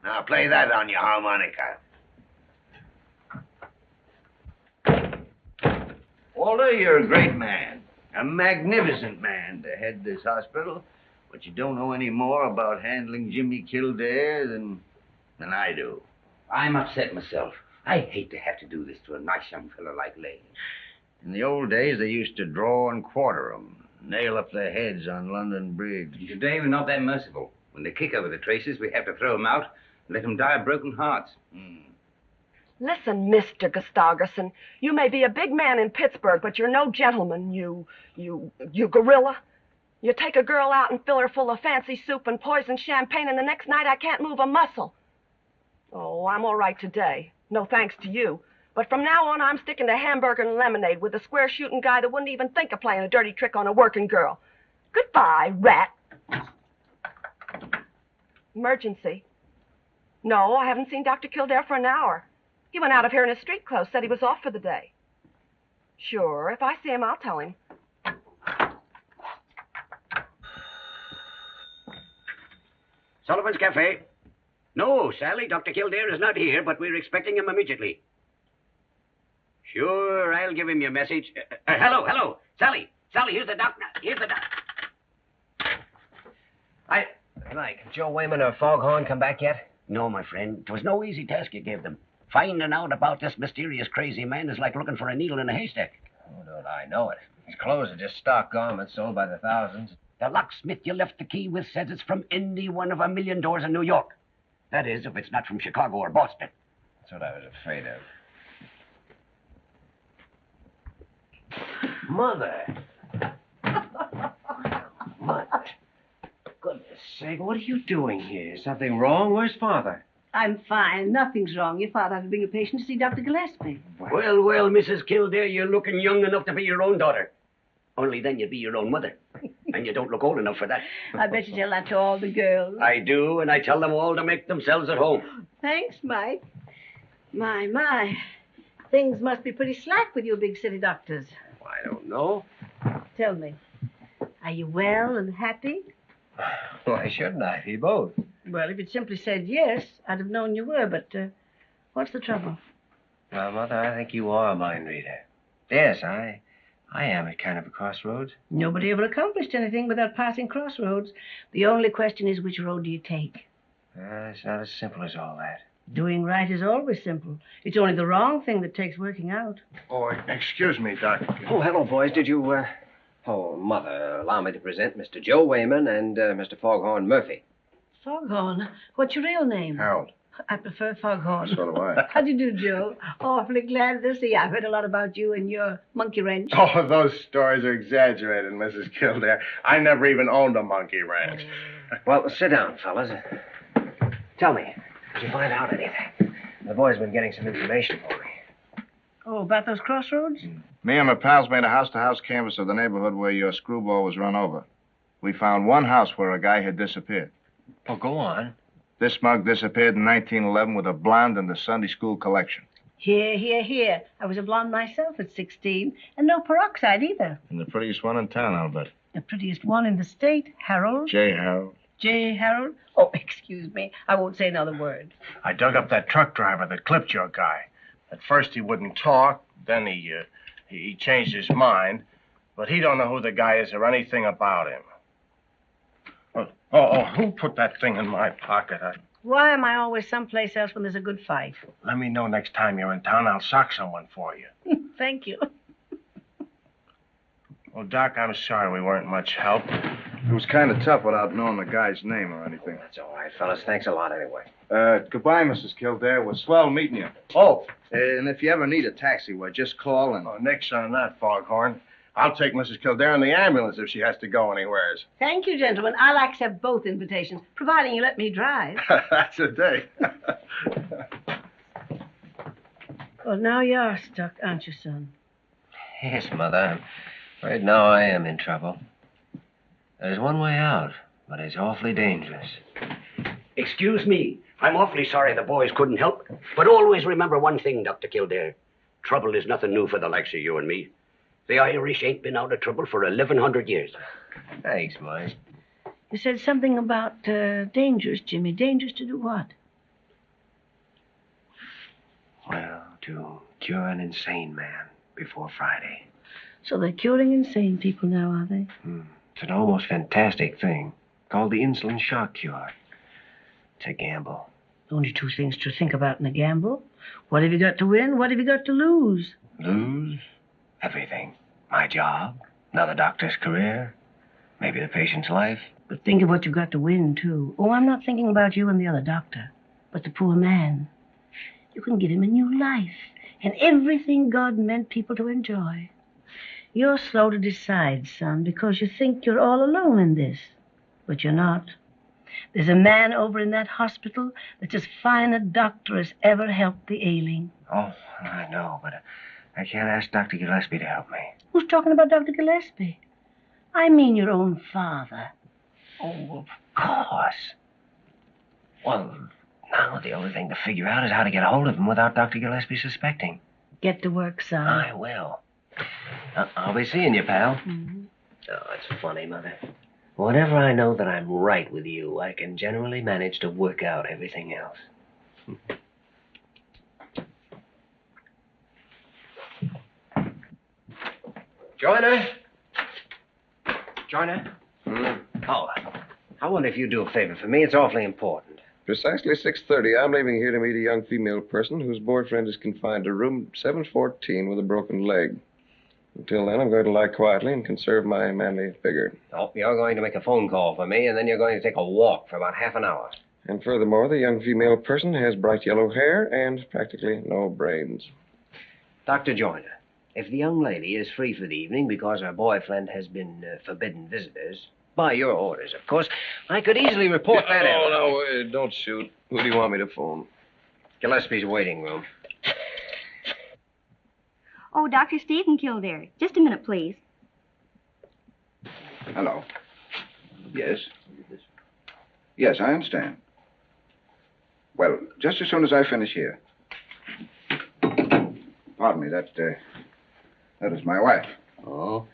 Now play that on your harmonica. Walter, you're a great man, a magnificent man to head this hospital. But you don't know any more about handling Jimmy Kildare than I do. I'm upset myself. I hate to have to do this to a nice young fellow like Lane. In the old days, they used to draw and quarter 'em, nail up their heads on London Bridge. Today, we're not that merciful. When they kick over the traces, we have to throw 'em out and let 'em die of broken hearts. Listen, Mr. Gustagerson, you may be a big man in Pittsburgh, but you're no gentleman, you gorilla. You take a girl out and fill her full of fancy soup and poison champagne, and the next night I can't move a muscle. Oh, I'm all right today. No thanks to you. But from now on, I'm sticking to hamburger and lemonade with a square-shooting guy that wouldn't even think of playing a dirty trick on a working girl. Goodbye, rat. Emergency. No, I haven't seen Dr. Kildare for an hour. He went out of here in his street clothes, said he was off for the day. Sure, if I see him, I'll tell him. Sullivan's Cafe. No, Sally, Dr. Kildare is not here, but we're expecting him immediately. Sure, I'll give him your message. Hello. Sally, here's the doctor. Joe Wayman or Foghorn come back yet? No, my friend. It was no easy task you gave them. Finding out about this mysterious crazy man is like looking for a needle in a haystack. Oh, don't I know it. His clothes are just stock garments sold by the thousands. The locksmith you left the key with says it's from any one of 1,000,000 doors in New York. That is, if it's not from Chicago or Boston. That's what I was afraid of. Mother. Mother. Goodness sake, what are you doing here? Is something wrong? Where's Father? I'm fine. Nothing's wrong. Your father had to bring a patient to see Dr. Gillespie. Well, Mrs. Kildare, you're looking young enough to be your own daughter. Only then you'd be your own mother. And you don't look old enough for that. I bet you tell that to all the girls. I do, and I tell them all to make themselves at home. Thanks, Mike. My. Things must be pretty slack with you big city doctors. I don't know. Tell me, are you well and happy? Why shouldn't I be both? Well, if you'd simply said yes, I'd have known you were, but what's the trouble? Well, Mother, I think you are a mind reader. Yes, I am at kind of a crossroads. Nobody ever accomplished anything without passing crossroads. The only question is, which road do you take? It's not as simple as all that. Doing right is always simple. It's only the wrong thing that takes working out. Oh, excuse me, Doctor. Oh, hello, boys. Did you, Oh, Mother, allow me to present Mr. Joe Wayman and Mr. Foghorn Murphy. Foghorn? What's your real name? Harold. I prefer Foghorn. So do I. How do you do, Joe? Awfully glad to see you. I've heard a lot about you and your monkey wrench. Oh, those stories are exaggerated, Mrs. Kildare. I never even owned a monkey ranch. Well, sit down, fellas. Tell me, did you find out anything? The boy's been getting some information for me. Oh, about those crossroads? Me and my pals made a house-to-house canvass of the neighborhood where your screwball was run over. We found one house where a guy had disappeared. Oh, go on. This mug disappeared in 1911 with a blonde in the Sunday school collection. Here. I was a blonde myself at 16, and no peroxide either. And the prettiest one in town, I'll bet. The prettiest one in the state, Harold. J. Harold. J. Harold? Oh, excuse me. I won't say another word. I dug up that truck driver that clipped your guy. At first he wouldn't talk, then he changed his mind, but he don't know who the guy is or anything about him. Who put that thing in my pocket? Why am I always someplace else when there's a good fight? Let me know next time you're in town. I'll sock someone for you. Thank you. Well, Doc, I'm sorry we weren't much help. It was kind of tough without knowing the guy's name or anything. That's all right, fellas. Thanks a lot anyway. Goodbye, Mrs. Kildare. It was swell meeting you. Oh, and if you ever need a taxi, well, just call and... Oh, nix on that, Foghorn. I'll take Mrs. Kildare in the ambulance if she has to go anywheres. Thank you, gentlemen. I'll accept both invitations, providing you let me drive. That's a date. Well, now you're stuck, aren't you, son? Yes, Mother. Right now I am in trouble. There's one way out, but it's awfully dangerous. Excuse me. I'm awfully sorry the boys couldn't help. But always remember one thing, Dr. Kildare. Trouble is nothing new for the likes of you and me. The Irish ain't been out of trouble for 1,100 years. Thanks, Mike. You said something about dangers, Jimmy. Dangers to do what? Well, to cure an insane man before Friday. So they're curing insane people now, are they? It's an almost fantastic thing called the insulin shock cure. It's a gamble. Only two things to think about in a gamble. What have you got to win? What have you got to lose? Lose? Everything. My job, another doctor's career, maybe the patient's life. But think of what you've got to win, too. Oh, I'm not thinking about you and the other doctor, but the poor man. You can give him a new life and everything God meant people to enjoy. You're slow to decide, son, because you think you're all alone in this. But you're not. There's a man over in that hospital that's as fine a doctor as ever helped the ailing. Oh, I know, but I can't ask Dr. Gillespie to help me. Who's talking about Dr. Gillespie? I mean your own father. Oh, of course. Well, now the only thing to figure out is how to get a hold of him without Dr. Gillespie suspecting. Get to work, son. I will. I'll be seeing you, pal. Mm-hmm. Oh, it's funny, Mother. Whenever I know that I'm right with you, I can generally manage to work out everything else. Joyner? Joyner? Oh, I wonder if you'd do a favor for me. It's awfully important. Precisely 6:30. I'm leaving here to meet a young female person whose boyfriend is confined to room 714 with a broken leg. Until then, I'm going to lie quietly and conserve my manly vigor. Oh, you're going to make a phone call for me, and then you're going to take a walk for about half an hour. And furthermore, the young female person has bright yellow hair and practically no brains. Dr. Joyner, if the young lady is free for the evening because her boyfriend has been forbidden visitors, by your orders, of course, I could easily report that in. Oh, no, don't shoot. Who do you want me to phone? Gillespie's waiting room. Oh, Dr. Stephen Kildare. Just a minute, please. Hello. Yes? Yes, I understand. Well, just as soon as I finish here. Pardon me, that is my wife. Oh?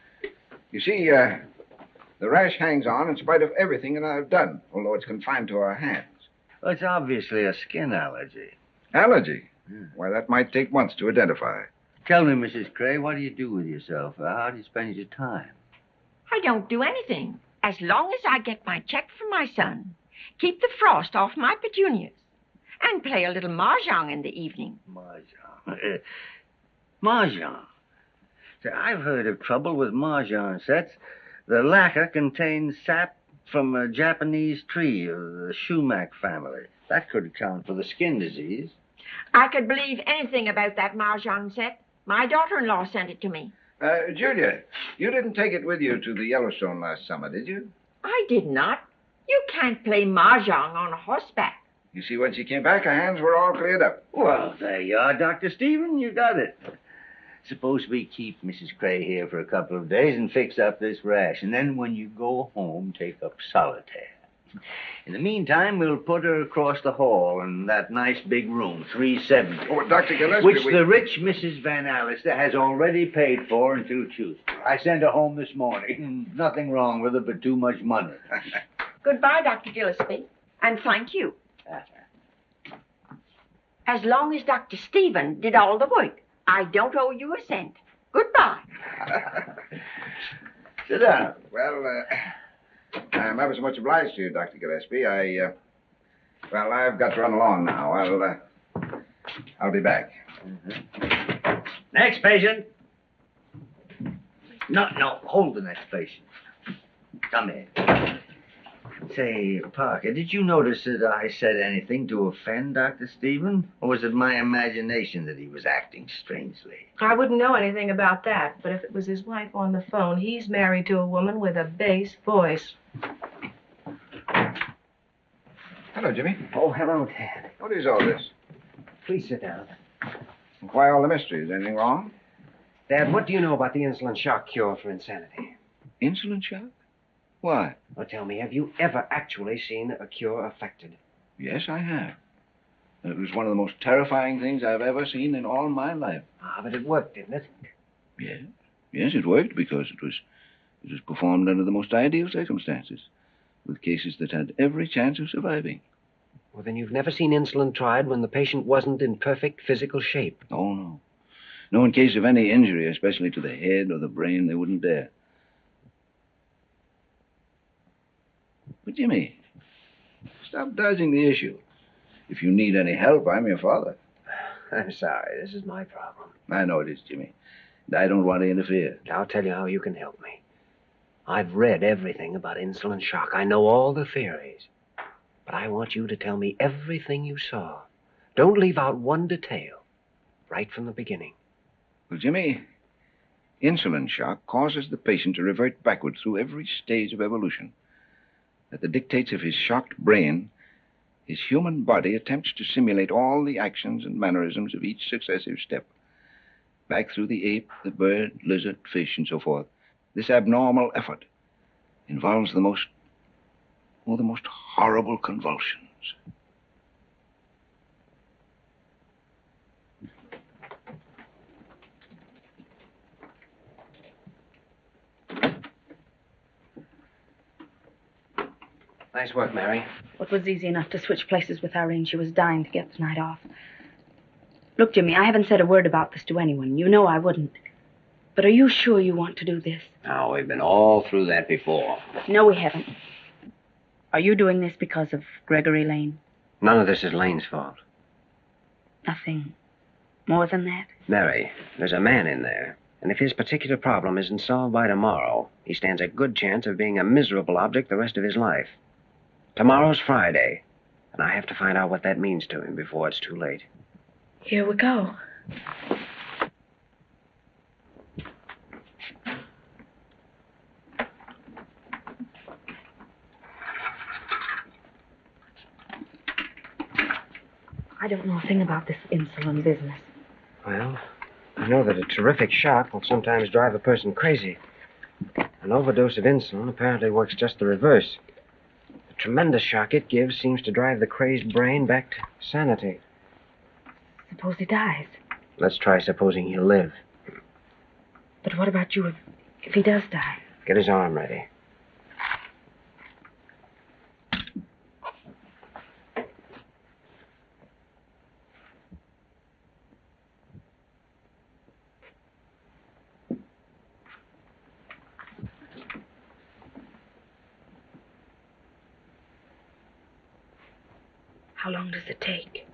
You see, the rash hangs on in spite of everything that I've done, although it's confined to her hands. Well, it's obviously a skin allergy. Allergy? Why, that might take months to identify. Tell me, Mrs. Cray, what do you do with yourself? How do you spend your time? I don't do anything, as long as I get my check from my son, keep the frost off my petunias, and play a little mahjong in the evening. Mahjong? Mahjong? See, I've heard of trouble with mahjong sets. The lacquer contains sap from a Japanese tree of the sumac family. That could account for the skin disease. I could believe anything about that mahjong set. My daughter-in-law sent it to me. Julia, you didn't take it with you to the Yellowstone last summer, did you? I did not. You can't play mahjong on horseback. You see, when she came back, her hands were all cleared up. Well, there you are, Dr. Stephen. You got it. Suppose we keep Mrs. Cray here for a couple of days and fix up this rash, and then when you go home, take up solitaire. In the meantime, we'll put her across the hall in that nice big room, 370. Oh, Dr. Gillespie, which the rich Mrs. Van Allister has already paid for until Tuesday. I sent her home this morning. Nothing wrong with her, but too much money. Goodbye, Dr. Gillespie, and thank you. As long as Dr. Stephen did all the work, I don't owe you a cent. Goodbye. Sit down. Well, I'm ever so much obliged to you, Dr. Gillespie. I've got to run along now. I'll be back. Next patient. No, hold the next patient. Come in. Say, Parker, did you notice that I said anything to offend Dr. Stephen? Or was it my imagination that he was acting strangely? I wouldn't know anything about that, but if it was his wife on the phone, he's married to a woman with a bass voice. Hello, Jimmy. Oh, hello, Dad. What is all this? Please sit down. Why all the mystery? Is anything wrong? Dad, what do you know about the insulin shock cure for insanity? Insulin shock? Why? Well, tell me, have you ever actually seen a cure effected? Yes, I have. It was one of the most terrifying things I've ever seen in all my life. Ah, but it worked, didn't it? Yes. Yes, it worked because it was performed under the most ideal circumstances, with cases that had every chance of surviving. Well, then you've never seen insulin tried when the patient wasn't in perfect physical shape. Oh, no. No, in case of any injury, especially to the head or the brain, they wouldn't dare. But, Jimmy, stop dodging the issue. If you need any help, I'm your father. I'm sorry. This is my problem. I know it is, Jimmy. And I don't want to interfere. I'll tell you how you can help me. I've read everything about insulin shock. I know all the theories. But I want you to tell me everything you saw. Don't leave out one detail. Right from the beginning. Well, Jimmy, insulin shock causes the patient to revert backward through every stage of evolution. At the dictates of his shocked brain, his human body attempts to simulate all the actions and mannerisms of each successive step. Back through the ape, the bird, lizard, fish, and so forth. This abnormal effort involves the most horrible convulsions. Nice work, Mary. It was easy enough to switch places with Irene. She was dying to get the night off. Look, Jimmy, I haven't said a word about this to anyone. You know I wouldn't. But are you sure you want to do this? Now, we've been all through that before. No, we haven't. Are you doing this because of Gregory Lane? None of this is Lane's fault. Nothing more than that? Mary, there's a man in there. And if his particular problem isn't solved by tomorrow, he stands a good chance of being a miserable object the rest of his life. Tomorrow's Friday, and I have to find out what that means to him before it's too late. Here we go. I don't know a thing about this insulin business. Well, I know that a terrific shock will sometimes drive a person crazy. An overdose of insulin apparently works just the reverse. The tremendous shock it gives seems to drive the crazed brain back to sanity. Suppose he dies. Let's try supposing he'll live. But what about you if he does die? Get his arm ready. How long does it take?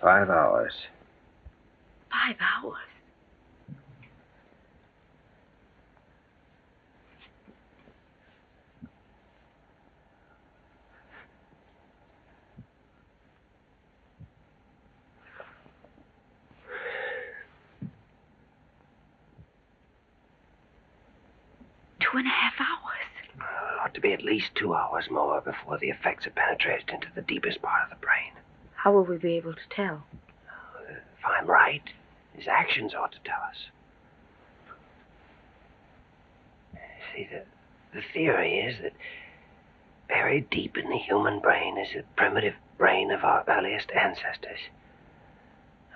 5 hours. 5 hours? Two and a half hours? Ought to be at least 2 hours more before the effects are penetrated into the deepest part of the brain. How will we be able to tell? If I'm right, his actions ought to tell us. See, the theory is that buried deep in the human brain is the primitive brain of our earliest ancestors.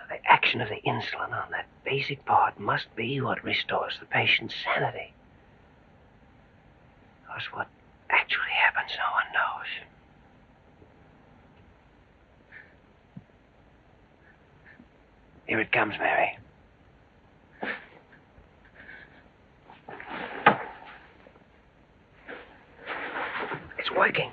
The action of the insulin on that basic part must be what restores the patient's sanity. Of course, what actually happens, no one knows. Here it comes, Mary. It's working.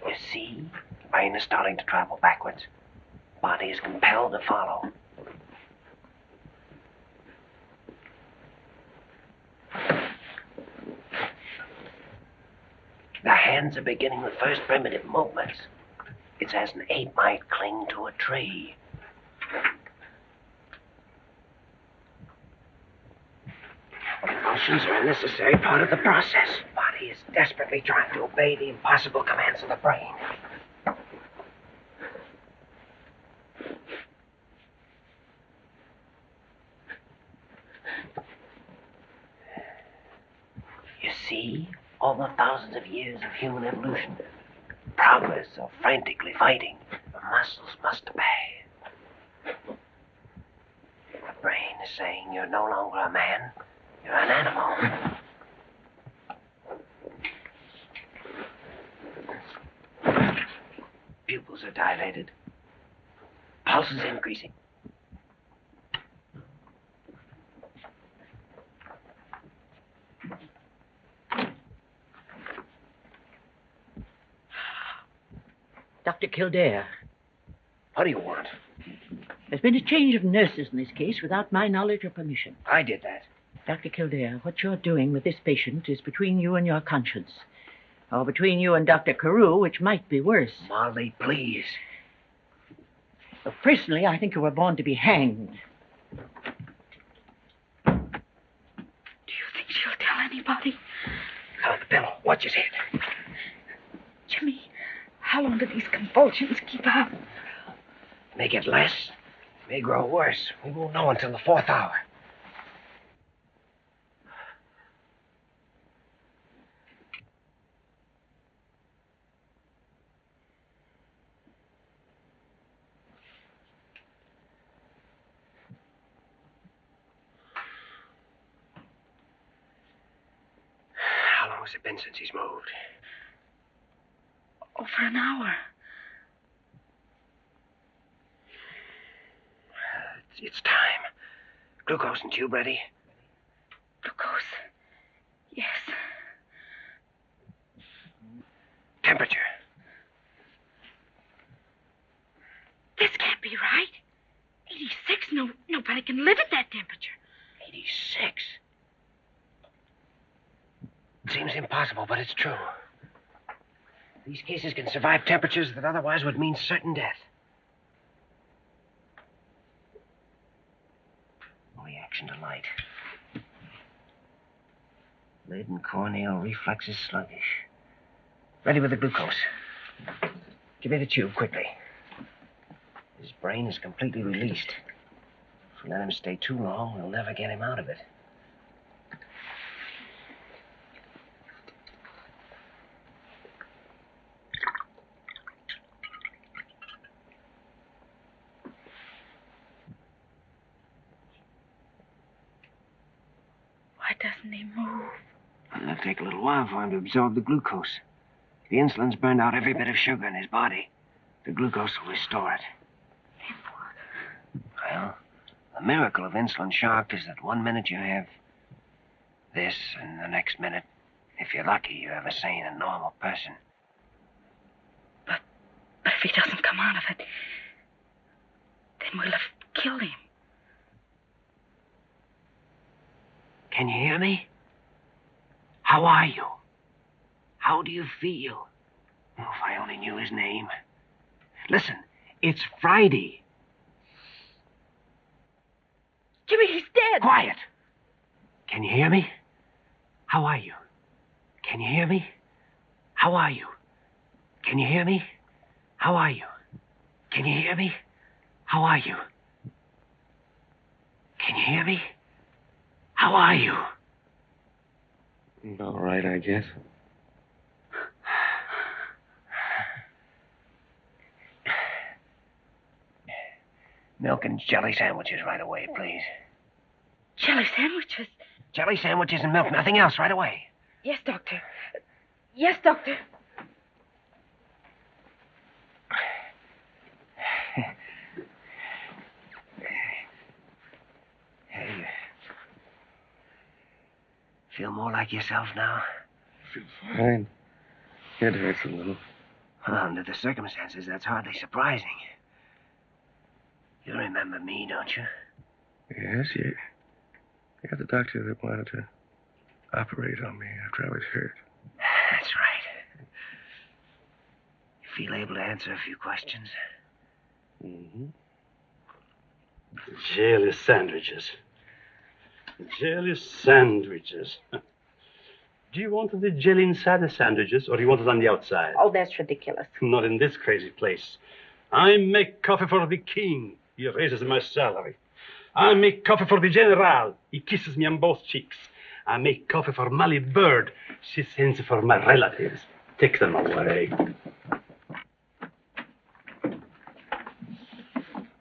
You see, the brain is starting to travel backwards. Body is compelled to follow. The hands are beginning the first primitive movements. It's as an ape might cling to a tree. Convulsions are a necessary part of the process. The body is desperately trying to obey the impossible commands of the brain. You see? All the thousands of years of human evolution, progress of frantically fighting, the muscles must obey. The brain is saying you're no longer a man, you're an animal. Pupils are dilated. pulse is increasing. Dr. Kildare. What do you want? There's been a change of nurses in this case without my knowledge or permission. I did that. Dr. Kildare, what you're doing with this patient is between you and your conscience. Or between you and Dr. Carew, which might be worse. Molly, please. Well, personally, I think you were born to be hanged. Do you think she'll tell anybody? On the pillow. Watch his head. Jimmy, how long do these convulsions keep up? May get less. May grow worse. We won't know until the 4th hour. How long has it been since he's moved? Over an hour. It's time. Glucose and tube ready? Glucose. Yes. Temperature. This can't be right. 86? Nobody can live at that temperature. 86? It seems impossible, but it's true. These cases can survive temperatures that otherwise would mean certain death. Reaction to light. Lid and corneal reflexes sluggish. Ready with the glucose. Give me the tube quickly. His brain is completely released. If we let him stay too long, we'll never get him out of it. Why doesn't he move? It'll take a little while for him to absorb the glucose. The insulin's burned out every bit of sugar in his body. The glucose will restore it. Well, the miracle of insulin shock is that 1 minute you have this, and the next minute, if you're lucky, you have a sane and normal person. But if he doesn't come out of it, then we'll have killed him. Can you hear me? How are you? How do you feel? Oh, if I only knew his name. Listen, it's Friday. Jimmy, he's dead. Quiet. Can you hear me? How are you? Can you hear me? How are you? Can you hear me? How are you? Can you hear me? How are you? Can you hear me? How are you? All right, I guess. Milk and jelly sandwiches right away, please. Jelly sandwiches? Jelly sandwiches and milk, nothing else, right away. Yes, doctor. Yes, doctor. Hey, feel more like yourself now? Feel fine. It hurts a little. Well, under the circumstances, that's hardly surprising. You remember me, don't you? Yes, you got the doctor that wanted to operate on me after I was hurt. That's right. You feel able to answer a few questions? Mm-hmm. Jelly sandwiches. Jelly sandwiches. Do you want the jelly inside the sandwiches, or do you want it on the outside? Oh, that's ridiculous. Not in this crazy place. I make coffee for the king. He raises my salary. I make coffee for the general. He kisses me on both cheeks. I make coffee for Molly Bird. She sends for my relatives. Take them away.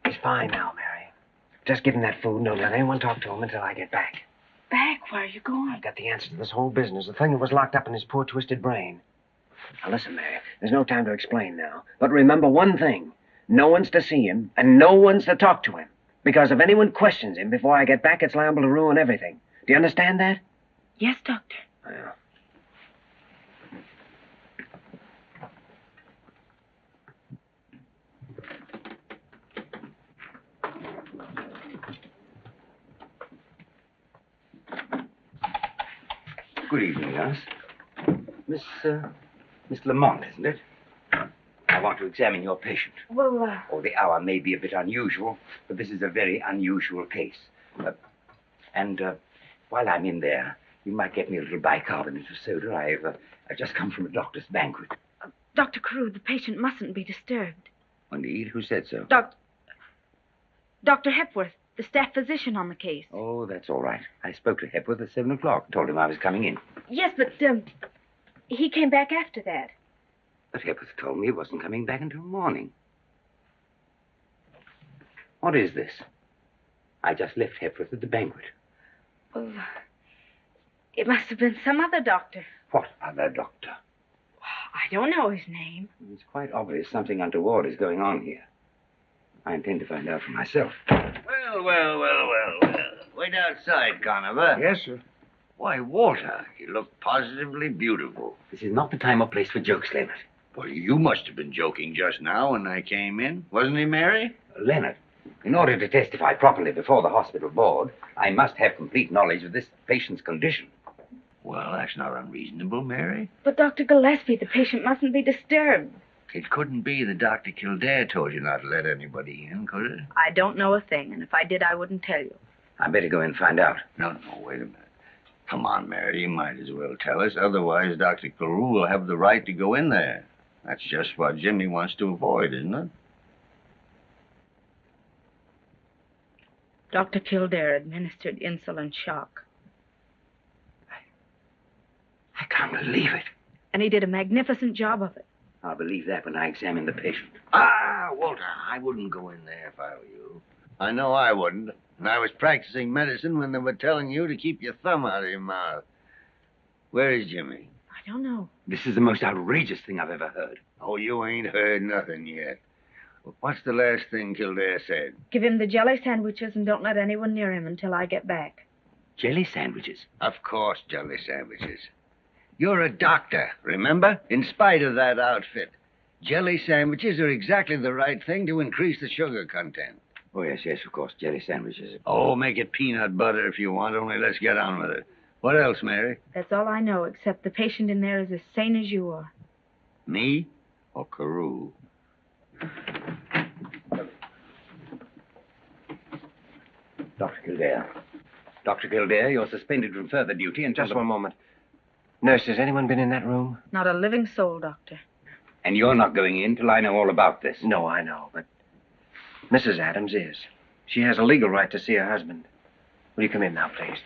He's fine now, Mary. Just give him that food and don't let anyone talk to him until I get back. Back? Where are you going? I've got the answer to this whole business, the thing that was locked up in his poor, twisted brain. Now, listen, Mary, there's no time to explain now. But remember one thing. No one's to see him, and no one's to talk to him. Because if anyone questions him before I get back, it's liable to ruin everything. Do you understand that? Yes, Doctor. Yeah. Good evening, Nurse. Miss Lamont, isn't it? I want to examine your patient. Well, Oh, the hour may be a bit unusual, but this is a very unusual case. While I'm in there, you might get me a little bicarbonate of soda. I've just come from a doctor's banquet. Dr. Carew, the patient mustn't be disturbed. Indeed, who said so? Dr. Hepworth, the staff physician on the case. Oh, that's all right. I spoke to Hepworth at 7 o'clock. Told him I was coming in. Yes, but he came back after that. But Hepworth told me he wasn't coming back until morning. What is this? I just left Hepworth at the banquet. Well, it must have been some other doctor. What other doctor? I don't know his name. It's quite obvious something untoward is going on here. I intend to find out for myself. Well. Wait outside, Conover. Yes, sir. Why, Walter, you look positively beautiful. This is not the time or place for jokes, Leonard. Well, you must have been joking just now when I came in. Wasn't he, Mary? Leonard, in order to testify properly before the hospital board, I must have complete knowledge of this patient's condition. Well, that's not unreasonable, Mary. But Dr. Gillespie, the patient mustn't be disturbed. It couldn't be that Dr. Kildare told you not to let anybody in, could it? I don't know a thing, and if I did, I wouldn't tell you. I better go and find out. No, wait a minute. Come on, Mary, you might as well tell us. Otherwise, Dr. Carew will have the right to go in there. That's just what Jimmy wants to avoid, isn't it? Dr. Kildare administered insulin shock. I can't believe it. And he did a magnificent job of it. I'll believe that when I examine the patient. Walter, I wouldn't go in there if I were you. I know I wouldn't. And I was practicing medicine when they were telling you to keep your thumb out of your mouth. Where is Jimmy? I don't know. This is the most outrageous thing I've ever heard. Oh, you ain't heard nothing yet. What's the last thing Kildare said? Give him the jelly sandwiches and don't let anyone near him until I get back. Jelly sandwiches? Of course, jelly sandwiches. You're a doctor, remember? In spite of that outfit. Jelly sandwiches are exactly the right thing to increase the sugar content. Oh, yes, of course, jelly sandwiches. Oh, make it peanut butter if you want, only let's get on with it. What else, Mary? That's all I know, except the patient in there is as sane as you are. Me or Carew? Dr. Kildare. Dr. Kildare, you're suspended from further duty until... Just one moment. Nurse, has anyone been in that room? Not a living soul, Doctor. And you're not going in till I know all about this? No, I know, but Mrs. Adams is. She has a legal right to see her husband. Will you come in now, please?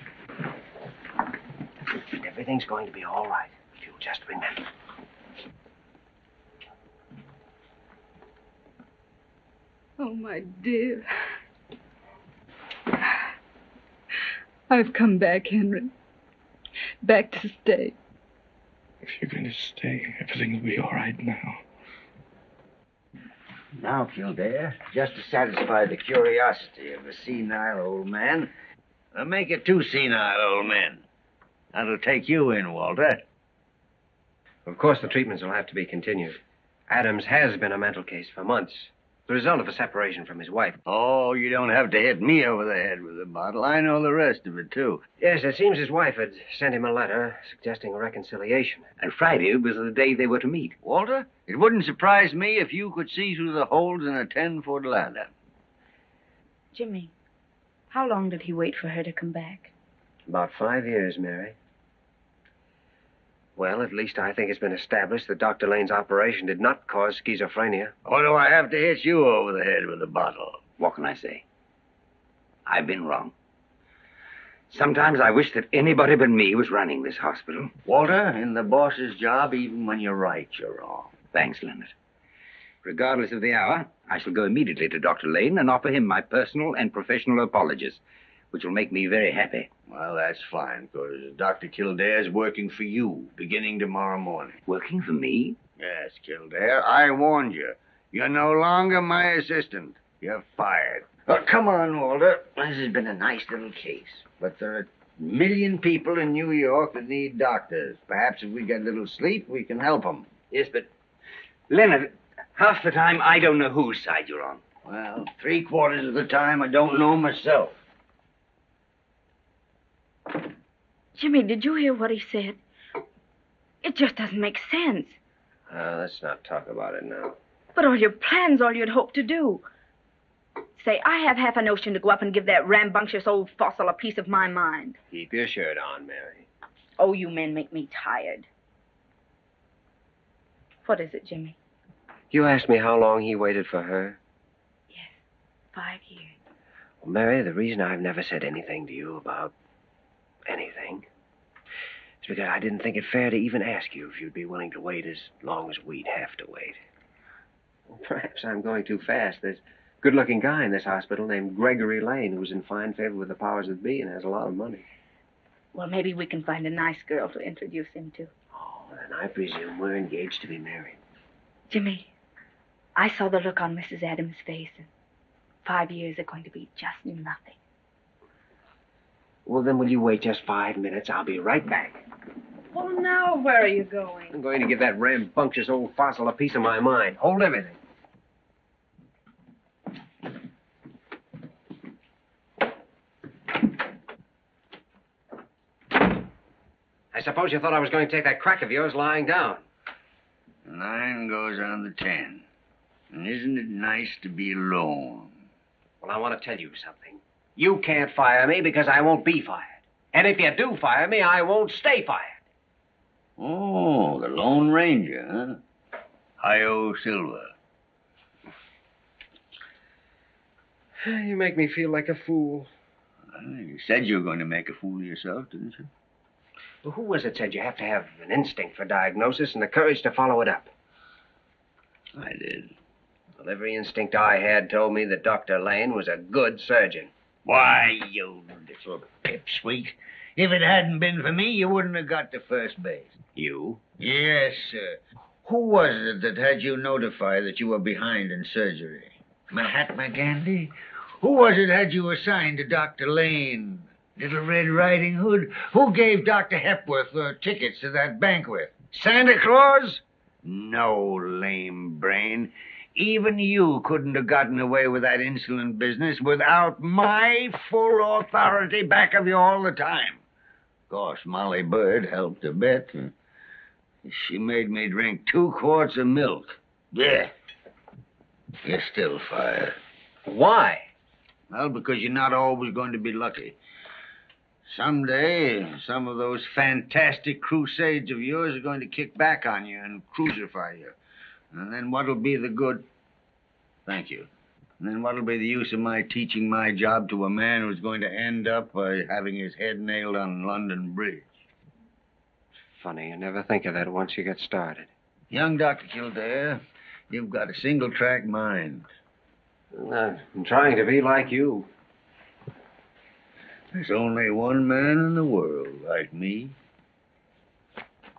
Everything's going to be all right if you'll just remember. Oh, my dear. I've come back, Henry. Back to stay. If you're going to stay, everything will be all right now. Now, Kildare, just to satisfy the curiosity of a senile old man, make it 2 senile old men. That'll take you in, Walter. Of course, the treatments will have to be continued. Adams has been a mental case for months. The result of a separation from his wife. Oh, you don't have to hit me over the head with a bottle. I know the rest of it, too. Yes, it seems his wife had sent him a letter suggesting a reconciliation. And Friday was the day they were to meet. Walter, it wouldn't surprise me if you could see through the holes in a 10-foot ladder. Jimmy, how long did he wait for her to come back? About 5 years, Mary. Well, at least I think it's been established that Dr. Lane's operation did not cause schizophrenia. Or do I have to hit you over the head with a bottle? What can I say? I've been wrong. Sometimes I wish that anybody but me was running this hospital. Walter, in the boss's job, even when you're right, you're wrong. Thanks, Leonard. Regardless of the hour, I shall go immediately to Dr. Lane and offer him my personal and professional apologies, which will make me very happy. Well, that's fine, because Dr. Kildare's working for you, beginning tomorrow morning. Working for me? Yes, Kildare. I warned you. You're no longer my assistant. You're fired. Oh, come on, Walter. This has been a nice little case. But there are a million people in New York that need doctors. Perhaps if we get a little sleep, we can help them. Yes, but, Leonard, half the time I don't know whose side you're on. Well, 3/4 of the time I don't know myself. Jimmy, did you hear what he said? It just doesn't make sense. Let's not talk about it now. But all your plans, all you'd hoped to do. Say, I have half a notion to go up and give that rambunctious old fossil a piece of my mind. Keep your shirt on, Mary. Oh, you men make me tired. What is it, Jimmy? You asked me how long he waited for her. 5 years. Well, Mary, the reason I've never said anything to you about anything is because I didn't think it fair to even ask you if you'd be willing to wait as long as we'd have to wait. Well, perhaps I'm going too fast. There's a good-looking guy in this hospital named Gregory Lane who's in fine favor with the powers that be and has a lot of money. Well, maybe we can find a nice girl to introduce him to. Oh, then I presume we're engaged to be married. Jimmy, I saw the look on Mrs. Adams' face, and 5 years are going to be just nothing. Well, then will you wait just 5 minutes? I'll be right back. Well, now where are you going? I'm going to give that rambunctious old fossil a piece of my mind. Hold everything. I suppose you thought I was going to take that crack of yours lying down. 9 goes on the 10. And isn't it nice to be alone? Well, I want to tell you something. You can't fire me because I won't be fired. And if you do fire me, I won't stay fired. Oh, the Lone Ranger, huh? Hi-yo Silver. You make me feel like a fool. You said you were going to make a fool of yourself, didn't you? Well, who was it said you have to have an instinct for diagnosis and the courage to follow it up? I did. Well, every instinct I had told me that Dr. Lane was a good surgeon. Why, you little pipsqueak. If it hadn't been for me, you wouldn't have got to first base. You? Yes, sir. Who was it that had you notify that you were behind in surgery? Mahatma Gandhi? Who was it had you assigned to Dr. Lane? Little Red Riding Hood? Who gave Dr. Hepworth tickets to that banquet? Santa Claus? No, lame brain. Even you couldn't have gotten away with that insolent business without my full authority back of you all the time. Of course, Molly Bird helped a bit. She made me drink 2 quarts of milk. Yeah. You're still fired. Why? Well, because you're not always going to be lucky. Someday, some of those fantastic crusades of yours are going to kick back on you and crucify you. And then what'll be the good... Thank you. And then what'll be the use of my teaching my job to a man who's going to end up by having his head nailed on London Bridge? Funny, you never think of that once you get started. Young Dr. Kildare, you've got a single-track mind. Well, I'm trying to be like you. There's only one man in the world like me.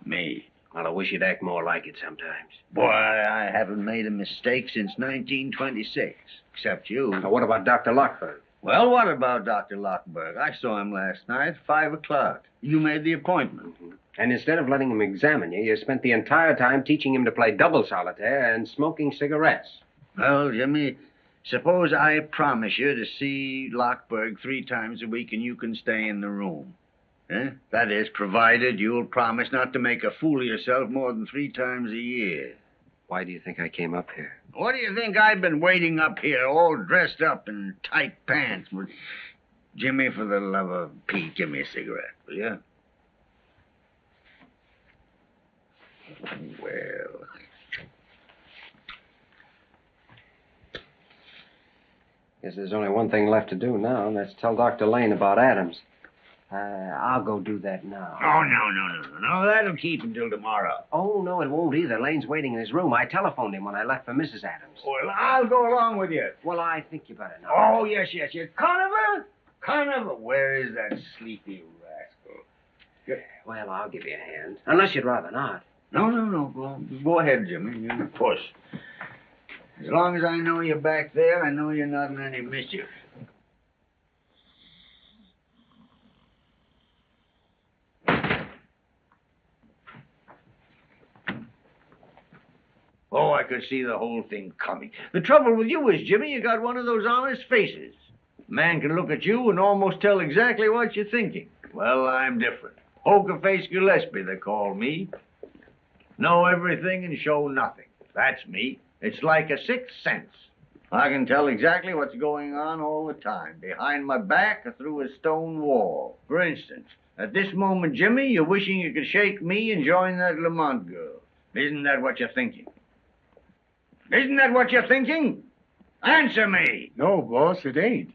Me. Well, I wish you'd act more like it sometimes. Boy, I haven't made a mistake since 1926, except you. Now, what about Dr. Lockburg? Well, what about Dr. Lockburg? I saw him last night at 5 o'clock. You made the appointment. Mm-hmm. And instead of letting him examine you, you spent the entire time teaching him to play double solitaire and smoking cigarettes. Well, Jimmy, suppose I promise you to see Lockburg 3 times a week and you can stay in the room. Eh? That is, provided you'll promise not to make a fool of yourself more than 3 times a year. Why do you think I came up here? What do you think I've been waiting up here, all dressed up in tight pants? Jimmy, for the love of Pete, give me a cigarette, will you? Well... Guess there's only one thing left to do now, and that's tell Dr. Lane about Adams. I'll go do that now. Oh, no. That'll keep until tomorrow. Oh, no, it won't either. Lane's waiting in his room. I telephoned him when I left for Mrs. Adams. Well, I'll go along with you. Well, I think you better not. Oh, yes. Conover? Where is that sleepy rascal? Well, I'll give you a hand. Unless you'd rather not. No. Go ahead, Jimmy. You push. As long as I know you're back there, I know you're not in any mischief. Oh, I could see the whole thing coming. The trouble with you is, Jimmy, you got one of those honest faces. A man can look at you and almost tell exactly what you're thinking. Well, I'm different. Poker-faced Gillespie, they call me. Know everything and show nothing. That's me. It's like a sixth sense. I can tell exactly what's going on all the time, behind my back or through a stone wall. For instance, at this moment, Jimmy, you're wishing you could shake me and join that Lamont girl. Isn't that what you're thinking? Isn't that what you're thinking? Answer me. No, boss, it ain't.